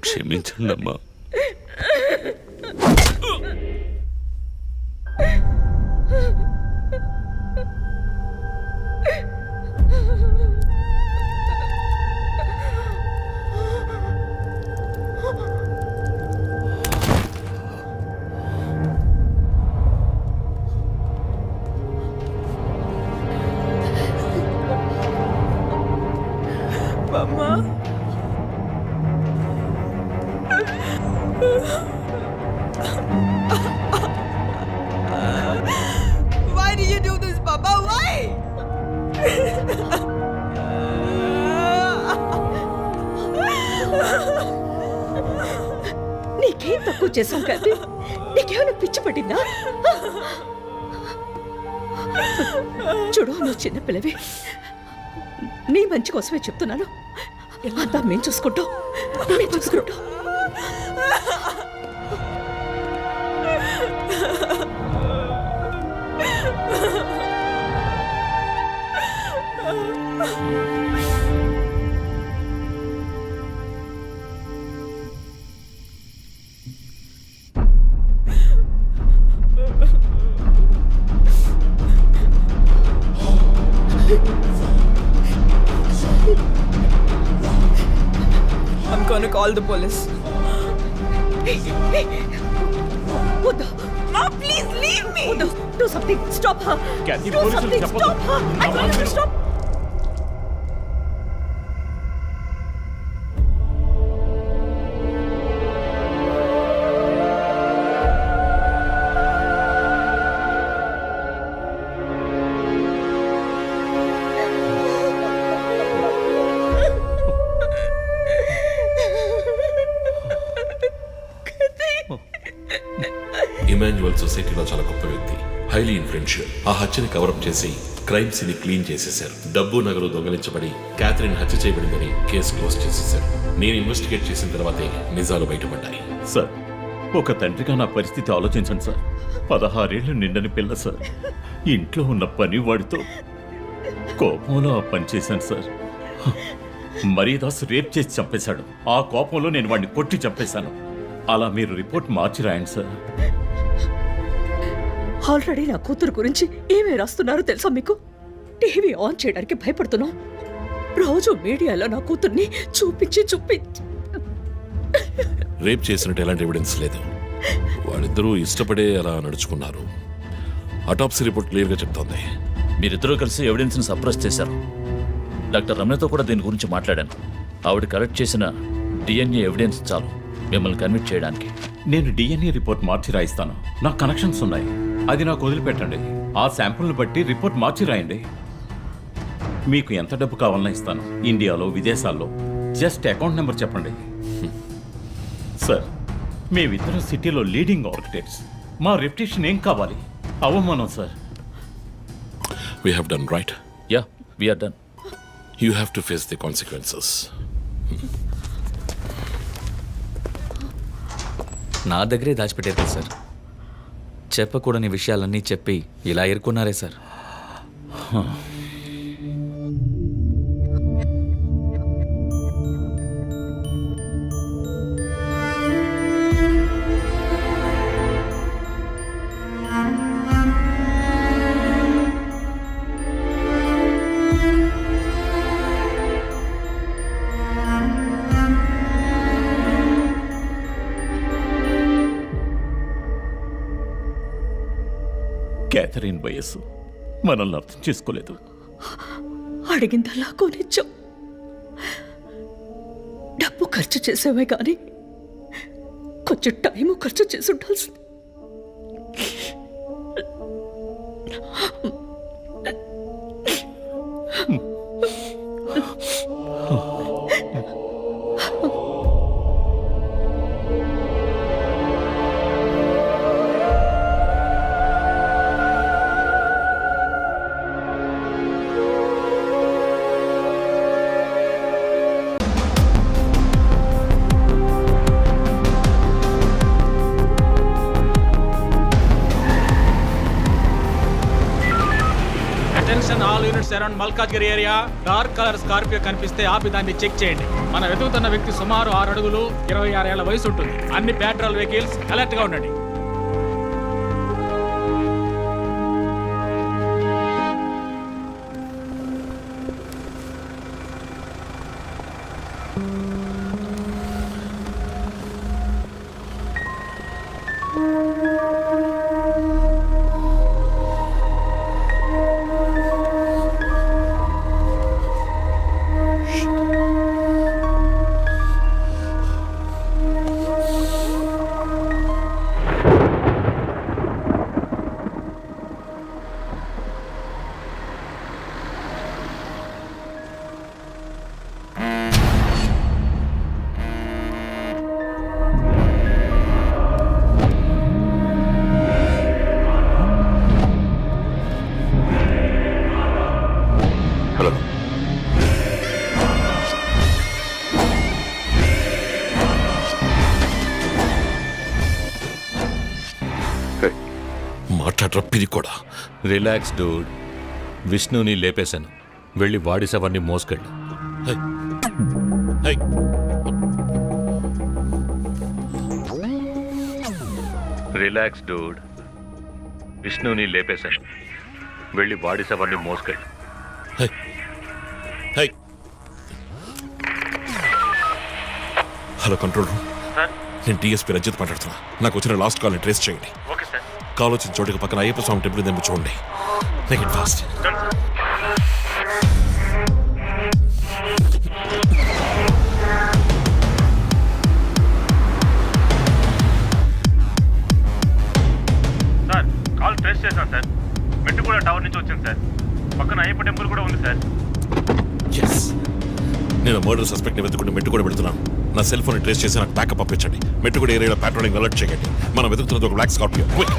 క్షమించండి అమ్మా. Why did you do this, Papa? Why? నీకేం తక్కువ చేశాం కదా? నీకేమైనా పిచ్చి పట్టిందా? చూడు, నువ్వు చిన్నపిల్లవి. నీ మంచి కోసమే చెప్తున్నాను. అంతా మేము చూసుకుంటాం. I'm gonna call the police. వద్దు. Mom, please leave me. వద్దు. Do something. Stop her. Kathy, Do పోలీసులు something. చెప్పొద్దు. Stop her. I told you to stop. Emmanuel సొసైటీలో చాలా గొప్ప వ్యక్తి, హైలీ ఇన్ఫ్లుయెన్షియల్. ఆ హత్యని కవరప్ చేసి క్రైమ్ సీన్ క్లీన్ చేసేశారు. డబ్బు నగలు దొంగలించబడి క్యాథరిన్ హత్య చేయబడిందని కేసు క్లోజ్ చేసేశారు. నేను ఇన్వెస్టిగేట్ చేసిన తర్వాతే నిజాలు బయటపడ్డాయి. సార్, ఒక తండ్రిగా నా పరిస్థితి ఆలోచించండి సార్. 16 ఏళ్ళు నిండని పిల్ల సార్. ఇంట్లో ఉన్న పని వాడితో కోపంలో ఆ పని చేశాను సార్. మరీదాస్ రేప్ చేసి చంపేశాడు. ఆ కోపంలో నేను వాడిని కొట్టి చంపేశాను. అలా మీరు రిపోర్ట్ మార్చి రాయండి సార్. ఆల్రెడీ నా కూతురు గురించి ఏమేమి రాస్తున్నారో తెలుసా మీకు? టీవీ ఆన్ చేయడానికి భయపడుతున్నాం. రోజు మీడియాలో నా కూతుర్ని చూపించి రేప్ చేసినట్టు ఎలాంటి ఎవిడెన్స్ లేదు. వాళ్ళిద్దరూ ఇష్టపడే అలా నడుచుకున్నారు. అటాప్సీ రిపోర్ట్ క్లియర్గా చెప్తోంది. మీరిద్దరూ కలిసి ఎవిడెన్స్ని సప్రెస్ చేశారు. డాక్టర్ రమణతో కూడా దీని గురించి మాట్లాడాను. ఆవిడ కలెక్ట్ చేసిన డిఎన్ఏ ఎవిడెన్స్ చాలు మిమ్మల్ని కన్విట్ చేయడానికి. నేను డిఎన్ఏ రిపోర్ట్ మార్చి రాయిస్తాను. నాకు కనెక్షన్స్ ఉన్నాయి. అది నాకు వదిలిపెట్టండి. ఆ శాంపుల్ని బట్టి రిపోర్ట్ మార్చి రాయండి. మీకు ఎంత డబ్బు కావాలన్నా ఇస్తాను. ఇండియాలో, విదేశాల్లో. జస్ట్ అకౌంట్ నెంబర్ చెప్పండి. సార్, మేమిద్దరం సిటీలో లీడింగ్ ఆర్కిటెక్ట్స్. మా రెప్యుటేషన్ ఏం కావాలి? అవమానం sir. We have done right. Yeah, we're done. You have to face the consequences. నా దగ్గరే దాచిపెట్టారు కదా సార్. చెప్పకూడని విషయాలన్నీ చెప్పి ఇలా ఎరుకున్నారే సార్. క్యాథరిన్ వయస్సు మనల్ని అర్థం చేసుకోలేదు. అడిగిందల్లా కొనిచ్చాం. డబ్బు ఖర్చు చేసామే కానీ కొంచెం టైము ఖర్చు చేసి ఉండాల్సింది. Attention all units around Malkajgiri area. Dark colour Scorpio కనిపిస్తే ఆపి దాన్ని చెక్ చేయండి. మనం వెతుకుతున్న వ్యక్తి సుమారు 6 అడుగులు 26 ఏళ్ల వయసు ఉంటుంది. అన్ని పెట్రోల్ వెహికల్స్ అలర్ట్ గా ఉండండి. హలో మాట్లాడరా పిరి కూడా. Relax dude. విష్ణుని లేపేశాను. వెళ్ళి వాడి శవాన్ని మోసుకెళ్ళు. హై. హై. Relax dude. విష్ణుని లేపేశాను. వెళ్ళి వాడి శవాన్ని మోసుకెళ్ళు. Hi. Hi. Hello control room. నేను టీఎస్పీ రజిత్ మాట్లాడుతున్నా. నాకు వచ్చిన లాస్ట్ కాల్ని ట్రేస్ చేయండి. కాల్ వచ్చిన చోటుకి పక్కన అయ్యప్ప స్వామి టెంపుల్ ఉందేమో చూడండి. Make it fast. Sir call trace చేశాను సార్. మెట్టుగూడ టవర్ నుంచి వచ్చింది సార్. పక్కన అయ్యప్ప టెంపుల్ కూడా ఉంది సార్. ఎస్, నేను మర్డర్ సస్పెక్ట్ని వెతుకుంటూ మెట్టు కూడా పెడుతున్నాను. నా సెల్ ఫోన్ ట్రేస్ చేసి నాకు బ్యాకప్ పంపించండి. మెట్టు కూడా ఏరియాలో ప్యాట్రోలింగ్ అలర్ట్ చేయండి. మనం వెతుకుతున్నది ఒక బ్లాక్ స్కార్పియో. క్విక్.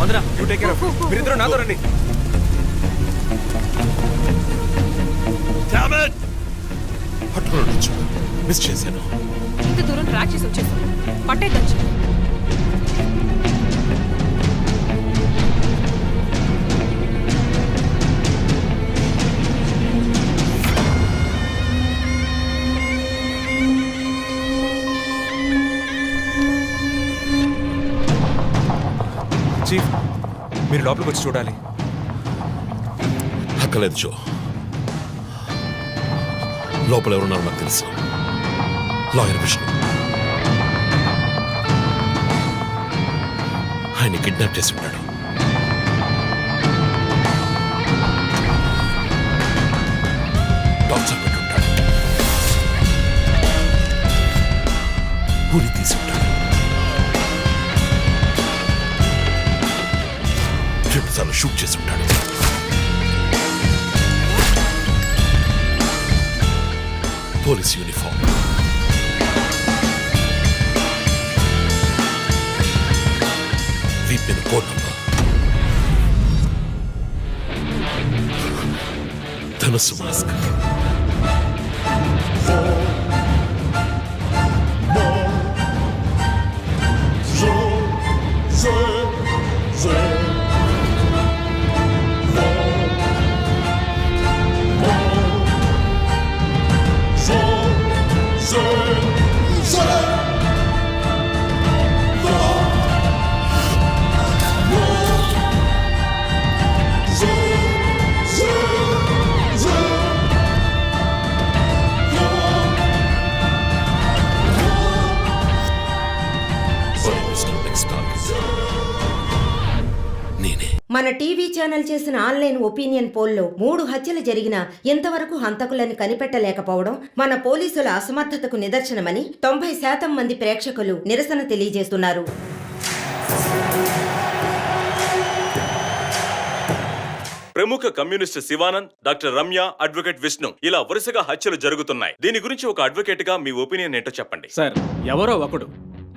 పదరా. మీరిద్దరు నాతో రండి. పట్టుకోవచ్చు మిస్ చేశాను. ఇంత దూరం ట్రాక్ చేసి వచ్చేసాం. పట్టేదచ్చు. చీఫ్ మీరు లోపలికి వచ్చి చూడాలి. అక్కలేదు జో. లోపల ఎవరున్నారో నాకు తెలుసు. లాయర్ విష్ణు. ఆయన కిడ్నాప్ చేసి ఉంటాడు. టార్చర్ పెట్టి ఉంటాడు. ఊరి తీసి ఉంటాడు. రెండుసార్లు షూట్ చేసి ఉంటాడు. పోలీస్ యూనిఫామ్, వీపిన కోడ్ నంబర్, ధనుస్సు మాస్క్. మన టీవీ ఛానల్ చేసిన ఆన్లైన్ ఒపీనియన్ పోల్లో 3 హత్యలు జరిగినా ఇంతవరకు హంతకులని కనిపెట్టలేకపోవడం మన పోలీసుల అసమర్థతకు నిదర్శనమని 90% మంది ప్రేక్షకులు నిరసన తెలియజేస్తున్నారు. ప్రముఖ communist Shivanand, doctor Ramya, advocate Vishnu ఇలా వరుసగా హత్యలు జరుగుతున్నాయి. దీని గురించి ఒక అడ్వకేట్ గా మీ ఒపీనియన్ ఏంటో చెప్పండి. సార్, ఎవరో ఒకడు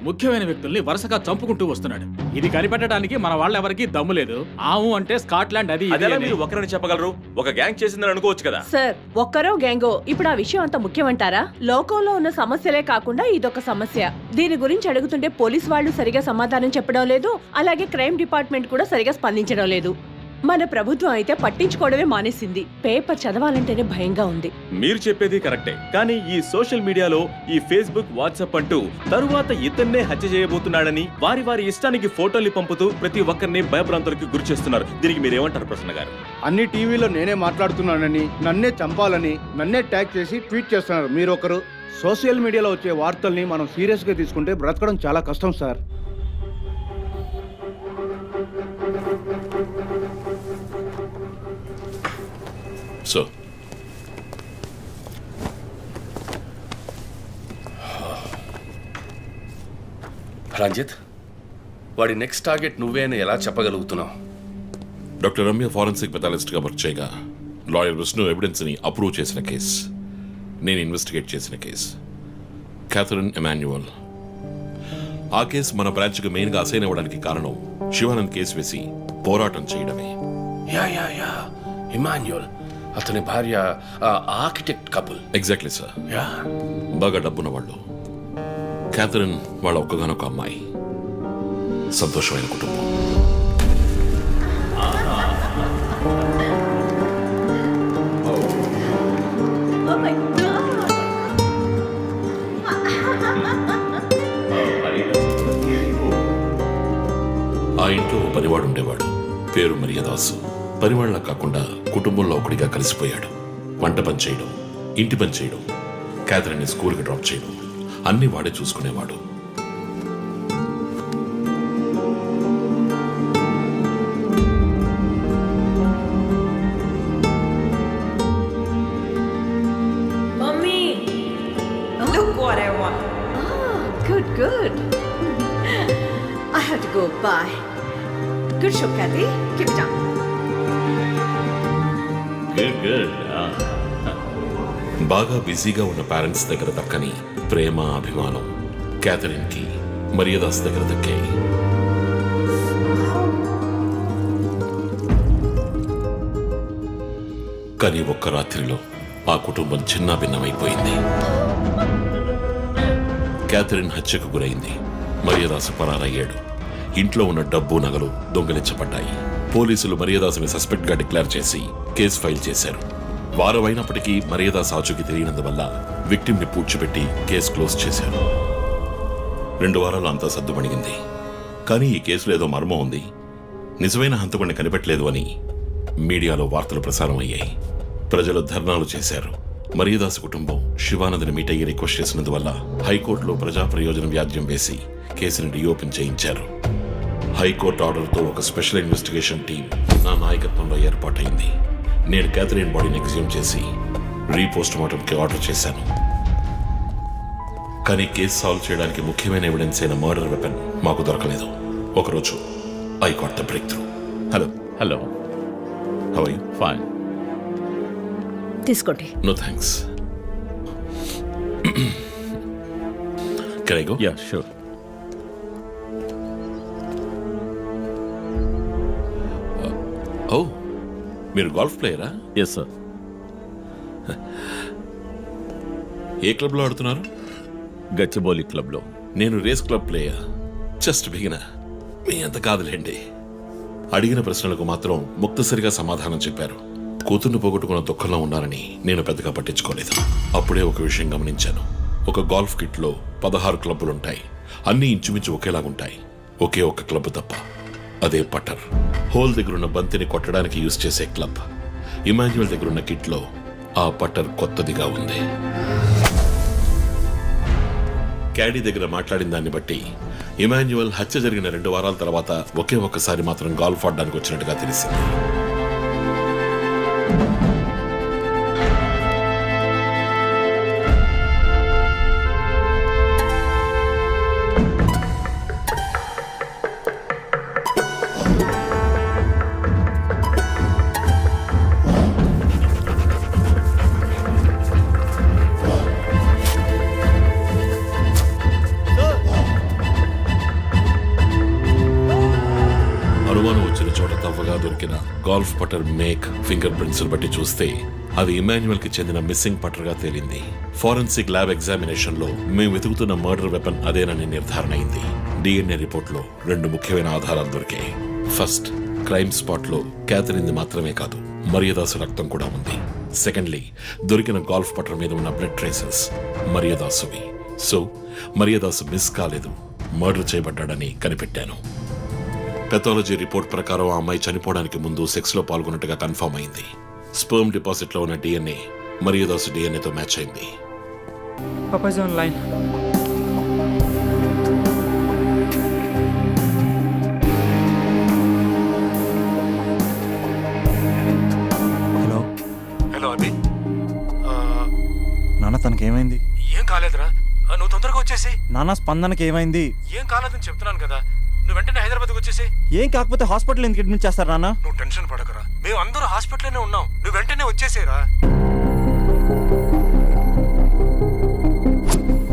ముఖ్యమైన వ్యక్తుల్ని వరుసగా చంపుకుంటూ వస్తున్నాడు. ఇది కనిపెట్టడానికి మన వాళ్ళెవరికి దమ్ము లేదు. ఆవు అంటే స్కాట్లాండ్ అది అదేలా మీరు ఒకరని చెప్పగలరు? ఒక గ్యాంగ్ చేసిందని అనుకోవచ్చు కదా. సార్, ఒక్కరో గ్యాంగో ఇప్పుడు ఆ విషయం అంత ముఖ్యమంటారా? లోకంలో ఉన్న సమస్యలే కాకుండా ఇదొక సమస్య. దీని గురించి అడుగుతుంటే పోలీస్ వాళ్ళు సరిగా సమాధానం చెప్పడం లేదు. అలాగే క్రైమ్ డిపార్ట్మెంట్ కూడా సరిగా స్పందించడం లేదు. మన ప్రభుత్వం అయితే పట్టించుకోవడమే మానేసింది. పేపర్ చదవాలంటేనే భయంగా ఉంది. మీరు చెప్పేది కరెక్టే, కానీ ఈ సోషల్ మీడియాలో ఈ ఫేస్బుక్, వాట్సాప్ అంటూ తరువాత ఇతన్నే హత్య చేయబోతున్నాడని వారి వారి ఇష్టానికి ఫోటోలు పంపుతూ ప్రతి ఒక్కరిని భయభ్రాంతులకు గురి చేస్తున్నారు. దీనికి మీరేమంటారు ప్రసన్న గారు? అన్ని టీవీలో నేనే మాట్లాడుతున్నానని, నన్నే చంపాలని, నన్నే ట్యాగ్ చేసి ట్వీట్ చేస్తున్నారు మీరొకరు. సోషల్ మీడియాలో వచ్చే వార్తల్ని మనం సీరియస్ గా తీసుకుంటే బ్రతకడం చాలా కష్టం సార్. సో రంజిత్, వాడి నెక్స్ట్ టార్గెట్ నువ్వే అని ఎలా చెప్పగలుగుతున్నావు? డాక్టర్ రమ్య ఫారెన్సిక్ పెథాలజిస్ట్గా వర్క్ చేయగా లాయర్ విష్ణు ఎవిడెన్స్ని అప్రూవ్ చేసిన కేస్, నేను ఇన్వెస్టిగేట్ చేసిన కేస్, క్యాథరిన్ ఎమాన్యువల్. ఆ కేసు మన బ్రాంచ్కి మెయిన్గా అసైన్ అవ్వడానికి కారణం శివానంద్ కేసు వేసి పోరాటం చేయడమే. యా యా యా ఇమాన్యుయల్, అతని భార్య architect couple. Exactly sir. Yeah, బాగా డబ్బున్న వాళ్ళు. క్యాథరిన్ వాళ్ళ ఒక్కగానొక అమ్మాయి. సంతోషమైన కుటుంబం. ఆ ఇంట్లో పనివాడు ఉండేవాడు, పేరు మరియదాసు. పనివాళ్ళ కాకుండా కుటుంబంలో ఒకడిగా కలిసిపోయాడు. వంట పని చేయడం, ఇంటి పని చేయడం, క్యాథరిన్ని స్కూల్కి డ్రాప్ చేయడం అన్నీ వాడే చూసుకునేవాడు. Mummy, look what I want. Good, good. I have to go. Bye. Good show, Kathy. Keep it up. బాగా బిజీగా ఉన్న పేరెంట్స్ దగ్గర దక్కని ప్రేమ, అభిమానం క్యాథరిన్కి మరియదాస్ దగ్గర దక్కాయి. కానీ ఒక్క రాత్రిలో ఆ కుటుంబం చిన్నాభిన్నమైపోయింది. క్యాథరిన్ హత్యకు గురైంది. మరియదాసు పరారయ్యాడు. ఇంట్లో ఉన్న డబ్బు నగలు దొంగిలించబడ్డాయి. పోలీసులు మరియదాసుని సస్పెక్ట్ గా డిక్లేర్ చేసి కేసు ఫైల్ చేశారు. వారం అయినప్పటికీ మరియదాస్ ఆచూకీ తెలియనందువల్ల విక్టిమ్ ని పూడ్చిపెట్టి కేసు క్లోజ్ చేశారు. 2 వారాలు అంతా సద్దుమణిగింది. కానీ ఈ కేసులో ఏదో మర్మం ఉంది. నిజమైన హంతకుడిని కనిపెట్టలేదు అని మీడియాలో వార్తలు ప్రసారం అయ్యాయి. ప్రజలు ధర్నాలు చేశారు. మరియదాసు కుటుంబం శివానందని మీట్ అయ్యి రిక్వెస్ట్ చేసినందువల్ల హైకోర్టులో ప్రజా ప్రయోజన వ్యాజ్యం వేసి కేసుని రీఓపెన్ చేయించారు. హైకోర్టు ఆర్డర్తో ఒక స్పెషల్ ఇన్వెస్టిగేషన్ టీం నా నాయకత్వంలో ఏర్పాటైంది. నేను క్యాథరిన్ బాడీని ఎగ్జ్యూమ్ చేసి రీపోస్ట్ మార్టంకి ఆర్డర్ చేశాను. కానీ కేసు సాల్వ్ చేయడానికి ముఖ్యమైన ఎవిడెన్స్ అయిన మర్డర్ వెపన్ మాకు దొరకలేదు. ఒకరోజు I got the breakthrough. Hello how are you? Fine. తీసుకోండి. No thanks. Can I go? Yeah sure. Oh, మీరు గోల్ఫ్ ప్లేయరా? Yes sir. ఏ క్లబ్లో ఆడుతున్నారు? గచ్చిబౌలి క్లబ్లో. నేను race club player. Just beginner. మీ అంత కాదులేండి. అడిగిన ప్రశ్నలకు మాత్రం ముక్తసరిగా సమాధానం చెప్పారు. కూతుర్ని పోగొట్టుకున్న దుఃఖంలో ఉన్నారని నేను పెద్దగా పట్టించుకోలేదు. అప్పుడే ఒక విషయం గమనించాను. ఒక గోల్ఫ్ కిట్లో 16 క్లబ్బులుంటాయి. అన్నీ ఇంచుమించు ఒకేలాగుంటాయి. ఒకే ఒక్క క్లబ్ తప్ప. అదే పట్టర్. హోల్ దగ్గరున్న బంతిని కొట్టడానికి యూజ్ చేసే క్లబ్. ఇమాన్యువల్ దగ్గరున్న కిట్లో ఆ పట్టర్ కొత్తదిగా ఉంది. క్యాడీ దగ్గర మాట్లాడిన దాన్ని బట్టి ఇమాన్యువల్ హత్య జరిగిన 2 వారాల తర్వాత ఒకే ఒక్కసారి మాత్రం గోల్ఫ్ ఆడడానికి వచ్చినట్టుగా తెలిసింది. అనుమానం వచ్చిన చోట తవ్వగా దొరికిన గోల్ఫ్ పట్టర్ మేక్ ఫింగర్ ప్రింట్స్ బట్టి చూస్తే అది ఇమాన్యువల్ కి చెందిన మిస్సింగ్ పట్టర్ గా తేలింది. ఫోరెన్సిక్ ల్యాబ్ ఎగ్జామినేషన్ లో మేము వెతుకుతున్న మర్డర్ వెపన్ అదేనని నిర్ధారణ అయింది. డిఎన్ఏ రిపోర్ట్ లో 2 ముఖ్యమైన ఆధారాలు దొరికాయి. ఫస్ట్, క్రైమ్ స్పాట్ లో క్యాథరిన్ మాత్రమే కాదు, మరియదాసు రక్తం కూడా ఉంది. సెకండ్లీ, దొరికిన గోల్ఫ్ పట్టర్ మీద ఉన్న బ్లడ్ ట్రేసెస్ మరియదాసువి. సో మరియదాసు మిస్ కాలేదు, మర్డర్ చేయబడ్డాడని కనిపెట్టాను. పెథాలజీ రిపోర్ట్ ప్రకారం ఆ అమ్మాయి చనిపోవడానికి ముందు సెక్స్ లో పాల్గొన్నట్టుగా కన్ఫర్మ్ అయింది. స్పర్మ్ డిపాజిట్ లో ఉన్న డిఎన్ఏ మరియదాసు డిఎన్ఏతో మ్యాచ్ అయింది. Hello hello Abhi. నాన్న తనకి ఏమైంది? ఏం కాలేదురా, నువ్వు తొందరగా వచ్చేసి. నాన్న స్పందనకి ఏమైంది? ఏం కాలేదని చెప్తున్నాను కదా, నువ్వు వెంటనే హైదరాబాద్కి వచ్చేసి. ఏం కాకపోతే హాస్పిటల్ ఎందుకు అడ్మిట్ చేస్తారు నాన్న? నువ్వు టెన్షన్ పడకరా, మేము అందరూ హాస్పిటల్లోనే ఉన్నాం. నువ్వు వెంటనే వచ్చేసేరా.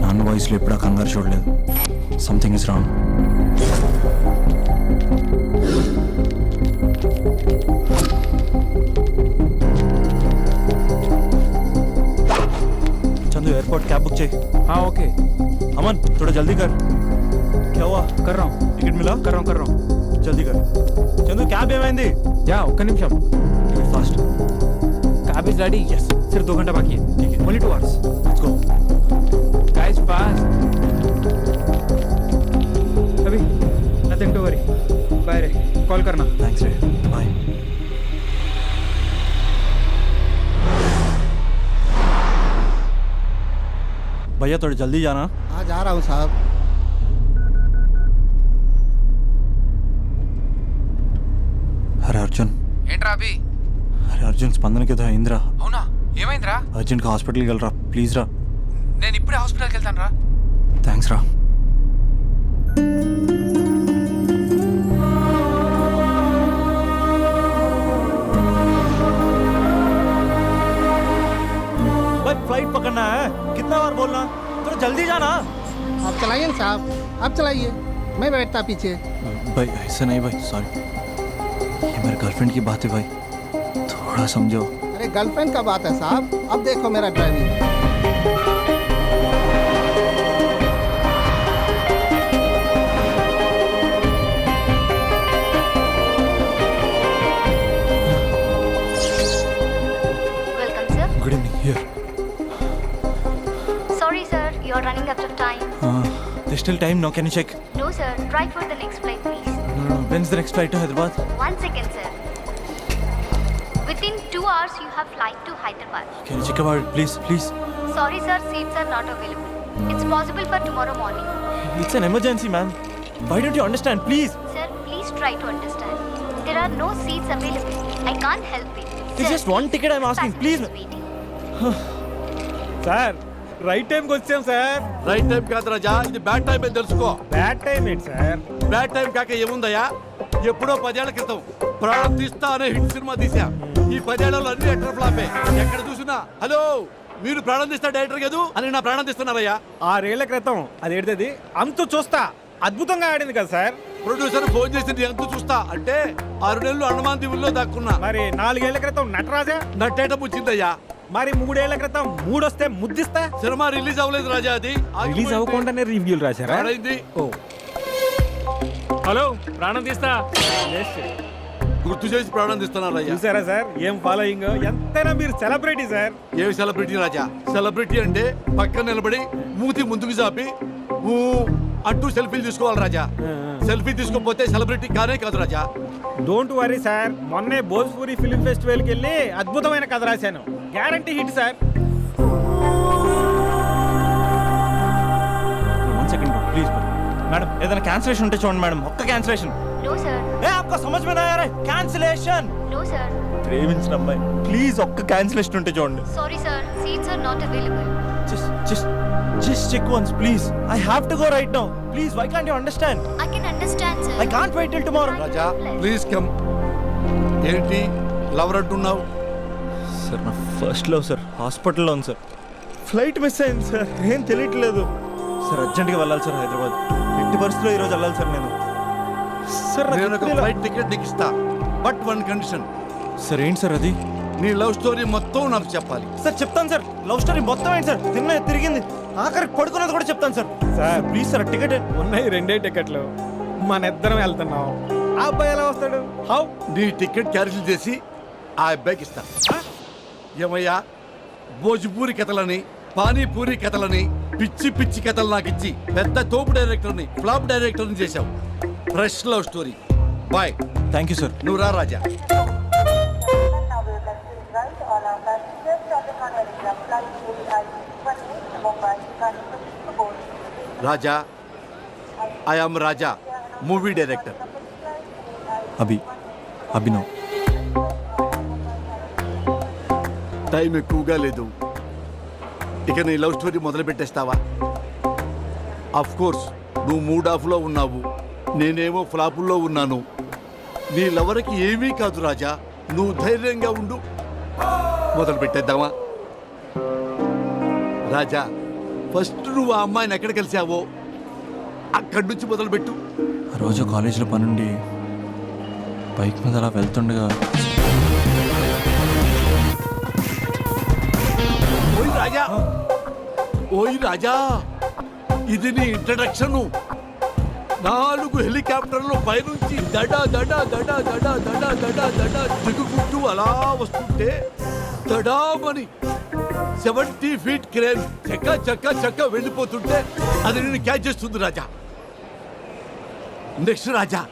నాన్న వాయిస్లో ఎప్పుడా కంగారు చూడలేదు. Something is wrong. Chandu airport cab book चाहिए. हाँ ओके, अमन थोड़ा जल्दी कर. क्या हुआ? कर रहा हूँ. टिकट मिला? कर रहा हूँ. जल्दी कर. चंदू कैब ఏమైంది? या ఒక్క నిమిషం. Fast. Cab is ready. Yes. सिर्फ 2 घंटा बाकी है. ठीक है. Only 2 hours. Let's go. Guys fast. अभी nothing to worry. बाय रे, कॉल करना. Thanks रे. Bye. भैया थोड़ा जल्दी जाना. हाँ जा रहा हूँ साहब. अरे अर्जुन. ఏంట్రా అభి? అరే అర్జున్ స్పందనకి ఏదో అయిందిరా. అవునా, ఏమైందిరా? అర్జెంట్గా హాస్పిటల్కి వెళ్ళరా ప్లీజ్ రా. నేను ఇప్పుడే హాస్పిటల్కి వెళ్తాను రా. థ్యాంక్స్ రా. भाई फ्लाइट पकड़ना है, कितना बार बोलना, थोड़ा जल्दी जाना. आप चलाइए ना साहब, आप चलाइए, मैं बैठता पीछे. भाई ऐसा नहीं भाई, सॉरी. ये मेरे गर्लफ्रेंड की बात है भाई, थोड़ा समझो. अरे गर्लफ्रेंड का बात है साहब, अब देखो मेरा driving. Welcome, sir. Good evening. Here. Sorry, sir. You are running out of time. There's still time now. Can you check? No, sir. Try for the next flight, please. No. When's the next flight to Hyderabad? 1 second, sir. Within 2 hours, you have flight to Hyderabad. Can you check about it, please? Please. Sorry, sir. Seats are not available. It's possible for tomorrow morning. It's an emergency, ma'am. Why don't you understand? Please. Sir, please try to understand. There are no seats available. I can't help it. It's just one ticket I'm asking. Please. Sir right టైంకి వచ్చాం sir. Right time కాదు రాజా, ఇది bad time అని తెలుసుకో. Bad time ఏంటి sir? Bad time కాక ఏముందయ్యా? ఎప్పుడో 10 ఏళ్ల క్రితం ప్రాణం తీస్తా అనే హిట్ సినిమా తీసా. ఈ 10 ఏళ్లలో అన్ని ఎటర్ ఫ్లాపే. ఎక్కడ చూసినా హలో మీరు ప్రాణం తీస్తా డైరెక్టర్ కాదు అని నా ప్రాణం తీస్తున్నారయ్యా. 6 ఏళ్ల క్రితం అదేంటిది అంతు చూస్తా అద్భుతంగా ఆడింది కదా సార్. ప్రొడ్యూసర్ ఫోన్ చేసి ఎంత చూస్తా అంటే 6 నెలలు అండమాన్ దీవుల్లో దాక్కున్నా. మరి 4 ఏళ్ల క్రితం నటరాజా నట్టేట పుచ్చిందయ్యా. మరి 3 ఏళ్ల క్రితం మూడొస్తే ముద్దిస్తా. సినిమా రిలీజ్ అవ్వలేదు రాజా, అది రిలీజ్ అవ్వకుండానే రివ్యూలు రాశారా? అయింది. ఓ హలో ప్రాణం తీస్తా గుర్తు చేసి ప్రాణం తీస్తున్నారయ్యా. చూసారా సార్ ఏం ఫాలోయింగ్? ఎంతైనా మీరు సెలబ్రిటీ సార్. ఏమి సెలబ్రిటీ రాజా? సెలబ్రిటీ అంటే పక్కన నిలబడి మూతి ముందుకు చాపి ఊ అంటూ సెల్ఫీలు తీసుకోవాలి రాజా. సెల్ఫీ తీసుకోకపోతే సెలబ్రిటీ కానే కాదు రాజా. డోంట్ వరీ సార్, మొన్నే భోజ్పూరి ఫిల్మ్ ఫెస్టివల్కి వెళ్ళి అద్భుతమైన కథ రాశాను. Guarantee hit sir. 1 second, please. Madam ఏదైనా క్యాన్సిలేషన్ ఉంటే చూడండి మేడం. ఒక్క క్యాన్సిలేషన్. No, sir. ఏ आपको समझ में नहीं आ रहा है? कैंसिलेशन. No, sir. ప్రేమించిన అమ్మాయి ప్లీజ్ ఒక్క క్యాన్సిలేషన్ ఉంటే చూడండి. Sorry, sir. Seats are not available. Just check once, please. I have to go right now. Please, why can't you understand? I can understand, sir. I can't wait till tomorrow. Raja please come. ఏంటి lover అంటున్నావు? Sir నా first love sir హాస్పిటల్లో ఉంది sir. Flight miss అయింది sir, ఏం తెలియట్లేదు sir. అర్జెంట్గా వెళ్ళాలి సార్ హైదరాబాద్. ఎట్టి పరిస్థితుల్లో ఈరోజు వెళ్ళాలి సార్ నేను. సార్ నేను ఒక ఫ్లైట్ టికెట్ నీకు ఇస్తా, బట్ 1 కండిషన్. సార్ ఏంటి సార్ అది? నీ లవ్ స్టోరీ మొత్తం నాకు చెప్పాలి. సార్ చెప్తాను సార్. లవ్ స్టోరీ మొత్తం ఏంటి సార్? తిన్న తిరిగింది ఆఖరికి పడుకున్నది కూడా చెప్తాను sir. Sir please sir ticket. ఉన్నాయి 2 టికెట్లు, మన ఇద్దరం వెళ్తున్నాం. ఆ అబ్బాయి ఎలా వస్తాడు? హౌ? నీ టికెట్ క్యాన్సిల్ చేసి ఆ అబ్బాయికి ఇస్తా. ఏమయ్యా భోజ్పూరి కథలని పానీపూరి కథలని పిచ్చి పిచ్చి కథలు నాకు ఇచ్చి పెద్ద తోపు డైరెక్టర్ని ఫ్లాప్ డైరెక్టర్ని చేశావు. Fresh love story. Boy. Thank you sir. నువ్వు రా Raja. Raja I am Raja, movie director. Abhinav. Time ఎక్కువగా లేదు, ఇక నీ లవ్ స్టోరీ మొదలు పెట్టేస్తావా? అఫ్ కోర్స్ నువ్వు మూడ్ ఆఫ్లో ఉన్నావు, నేనేమో ఫ్లాపుల్లో ఉన్నాను. నీ లవర్కి ఏమీ కాదు రాజా, నువ్వు ధైర్యంగా ఉండు. మొదలు పెట్టేద్దామా? రాజా ఫస్ట్ నువ్వు ఆ అమ్మాయిని ఎక్కడ కలిసావో అక్కడి నుంచి మొదలుపెట్టు. ఆ రోజు కాలేజీలో పనుండి బైక్ మీద అలా వెళ్తుండగా ఓయ్ రాజా, ఓయ్ రాజా, ఇది నీ ఇంట్రడక్షన్. 4 హెలికాప్టర్లు పైనుంచి దడ దడ దడ దడ దడ దడ దడ దిగుకుంటూ అలా వస్తుంటే దడామని 70 ఫీట్ క్రేన్ చక్క చక్క చక్క వెళ్ళిపోతుంటే అది నేను క్యాచ్ చేస్తుంది రాజా. నెక్స్ట్ రాజా.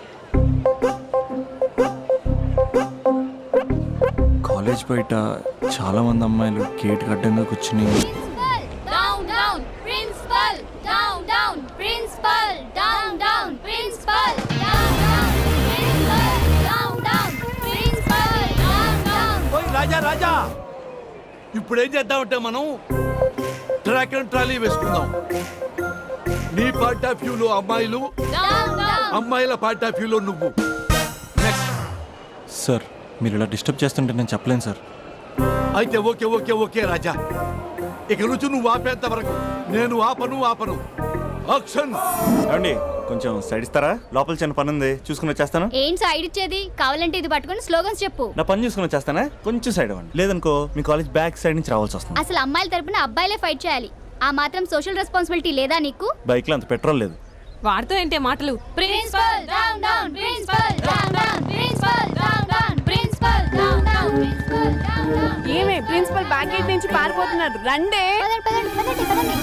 కాలేజ్ బయట చాలా మంది అమ్మాయిలు గేట్ అడ్డంగా కూర్చుని Down, down, principal. Down, down, principal. Down, down, principal. Down, down, principal. Down, down, principal. Down, down. ఓయ్ రాజా రాజా, ఇప్పుడు ఏం చేద్దామంటే మనం ట్రాక్ అండ్ ట్రాలీ వేసుకుందాం. నీ పార్ట్ ఆఫ్ వ్యూలో అమ్మాయిలు, Down, down. అమ్మాయిల పార్ట్ ఆఫ్ వ్యూలో నువ్వు. నెక్స్ట్. సార్ మీరు ఇలా డిస్టర్బ్ చేస్తుంటే నేను చెప్పలేను సార్. అయితే ఓకే ఓకే ఓకే రాజా, ఇక నుంచి నువ్వు ఆపేంత వరకు నేను ఆపను. యాక్షన్. ఏమండి కొంచెం సైడ్ ఇస్తారా? లోపల చిన్న పని ఉంది, చూసుకుని వచ్చేస్తాను. ఏంటి సైడ్ ఇచ్చేది? కావాలంటే ఇది పట్టుకొని స్లోగన్స్ చెప్పు. నా పని చూసుకుని వచ్చేస్తానా? కొంచెం సైడ్ అవ్వండి, లేదనుకో మీ కాలేజ్ బ్యాక్ సైడ్ నుంచి రావాల్సి వస్తుంది. అసలు అమ్మాయిల తరపున అబ్బాయిలే ఫైట్ చేయాలి. ఆ మాత్రం సోషల్ రెస్పాన్సిబిలిటీ లేదా నీకు? బైక్ లో అంత పెట్రోల్ లేదు. వాడితో ఏంటే మాటలు? Principal down down, principal down down, principal down down, principal down down, principal down down. ఏమే ప్రిన్సిపల్ బ్యాక్ గేట్ నుంచి పారిపోతున్నారు, రండే. పదండి పదండి పదండి పదండి.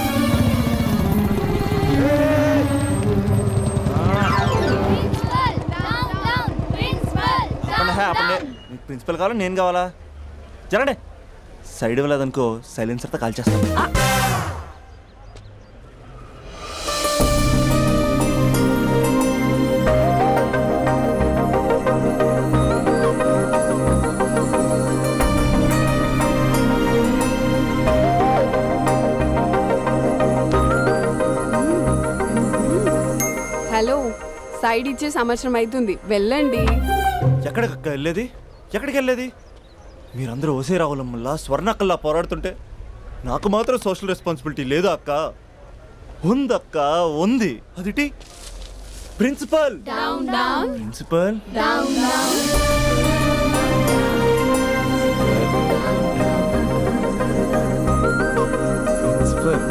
ప్రిన్సిపల్ డౌన్ డౌన్, ప్రిన్సిపల్ ఆపండి, ఆపండి. మీకు ప్రిన్సిపల్ కావాలా నేను కావాలా? జరండి. సైడ్ ఇవ్వలేదనుకో సైలెన్సర్తో కాల్ చేస్తాను. హలో, సైడ్ ఇచ్చే సంవత్సరం అవుతుంది, వెళ్ళండి. ఎక్కడికి వెళ్ళేది? ఎక్కడికి వెళ్ళేది? మీరందరూ ఓసే రావులమ్మల్లా స్వర్ణక్కల్లా పోరాడుతుంటే నాకు మాత్రం సోషల్ రెస్పాన్సిబిలిటీ లేదు అక్క. ఉందక్క, ఉంది. అదిటి principal down down, principal down down. Principal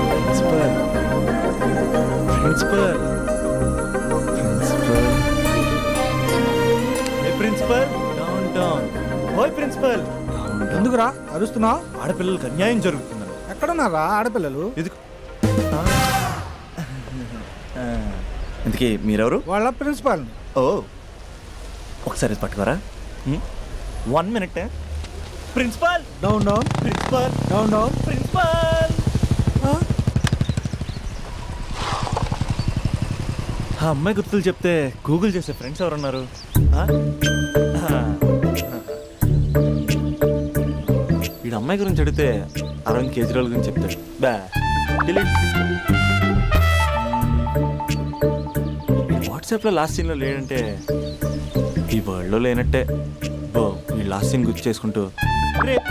principal principal ఏ ప్రిన్సిపల్ డౌన్ డౌన్. ఓయ్ ప్రిన్సిపల్, ఎందుకురా అరుస్తున్నా? ఆడపిల్లలకు అన్యాయం జరుగుతుందని. ఎక్కడున్నారా ఆడపిల్లలు? ఎందుకు? ఇంతకీ మీరెవరు? వాళ్ళ ప్రిన్సిపాల్. ఓ, ఒకసారి పట్టుకోరా. 1 minute. Principal down down, principal down down. Principal. ఆ అమ్మాయి గుర్తులు చెప్తే గూగుల్ చేసే ఫ్రెండ్స్ ఎవరున్నారు? వీడు అమ్మాయి గురించి అడిగితే అరవింద్ కేజ్రీవాల్ గురించి చెప్తాడు. బా డిలీట్. వాట్సాప్లో లాస్ట్ సీన్లో లేడంటే ఈ వరల్డ్లో లేనట్టే. బో ఈ లాస్ట్ సీన్ గుర్తు చేసుకుంటూ rape.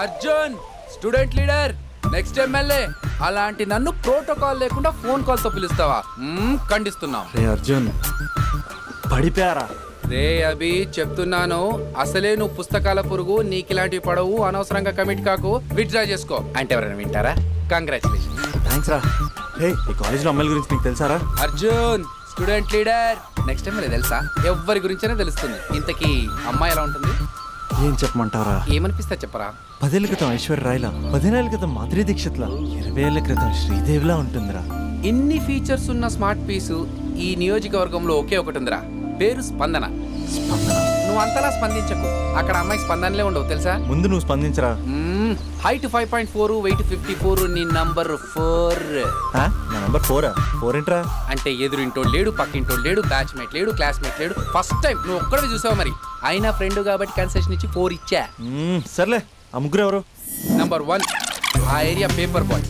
Arjun student leader, next MLA. అలాంటి నన్ను ప్రోటోకాల్ లేకుండా ఫోన్ కాల్ తో పిలుస్తావా? ఖండిస్తున్నాం. రే అర్జున్, పడిపోయారా? రే అభి, చెప్తున్నాను, అసలే నువ్వు పుస్తకాల పురుగు, నీకు ఇలాంటివి పడవు, అనవసరంగా కమిట్ కాకు, విత్డ్రా చేసుకో. అంటే ఎవరైనా వింటారా? కంగ్రాచులేషన్. థ్యాంక్స్ రా. హే, ఈ కాలేజ్లో అమ్మాయిల గురించి నీకు తెలుసారా? Arjun student leader, next MLA తెలుసా? ఎవరి గురించైనా తెలుస్తుంది. ఇంతకీ అమ్మాయి ఎలా ఉంటుంది? ఏం చెప్పమంటారా? ఏమనిపిస్తా చెప్పరా. 10 ఏళ్ల క్రితం ఐశ్వర్య రాయ్లా, 15 ఏళ్ల క్రితం మాధురి దీక్షిత్లా, 20 ఏళ్ల క్రితం శ్రీదేవిలా ఉంటుందిరా. ఇన్ని ఫీచర్స్ ఉన్న స్మార్ట్ పీసు ఈ నియోజకవర్గంలో ఒకే ఒకటి ఉందిరా, పేరు స్పందన. నువ్వు అంతలా స్పందించకు, అక్కడ అమ్మాయి స్పందనలే ఉండవు తెలుసా. ముందు నువ్వు స్పందించరా. హైట్ 5.4, వెయిట్ 54, నీ నంబర్ 4. నా నంబర్ 4. 4 ఏంట్రా? అంటే ఎదురింటోడు లేడు, పక్కింటోడు లేడు, బ్యాచ్మేట్ లేడు, క్లాస్మేట్ లేడు. ఫస్ట్ టైం నువ్వు ఒక్కడే చూసావు, మరి అయినా ఫ్రెండ్ కాబట్టి కన్సెషన్ ఇచ్చి 4 ఇచ్చా. సర్లే, ఆ ముగ్గురు ఎవరు? నంబర్ 1 ఆ ఏరియా పేపర్ బాయ్.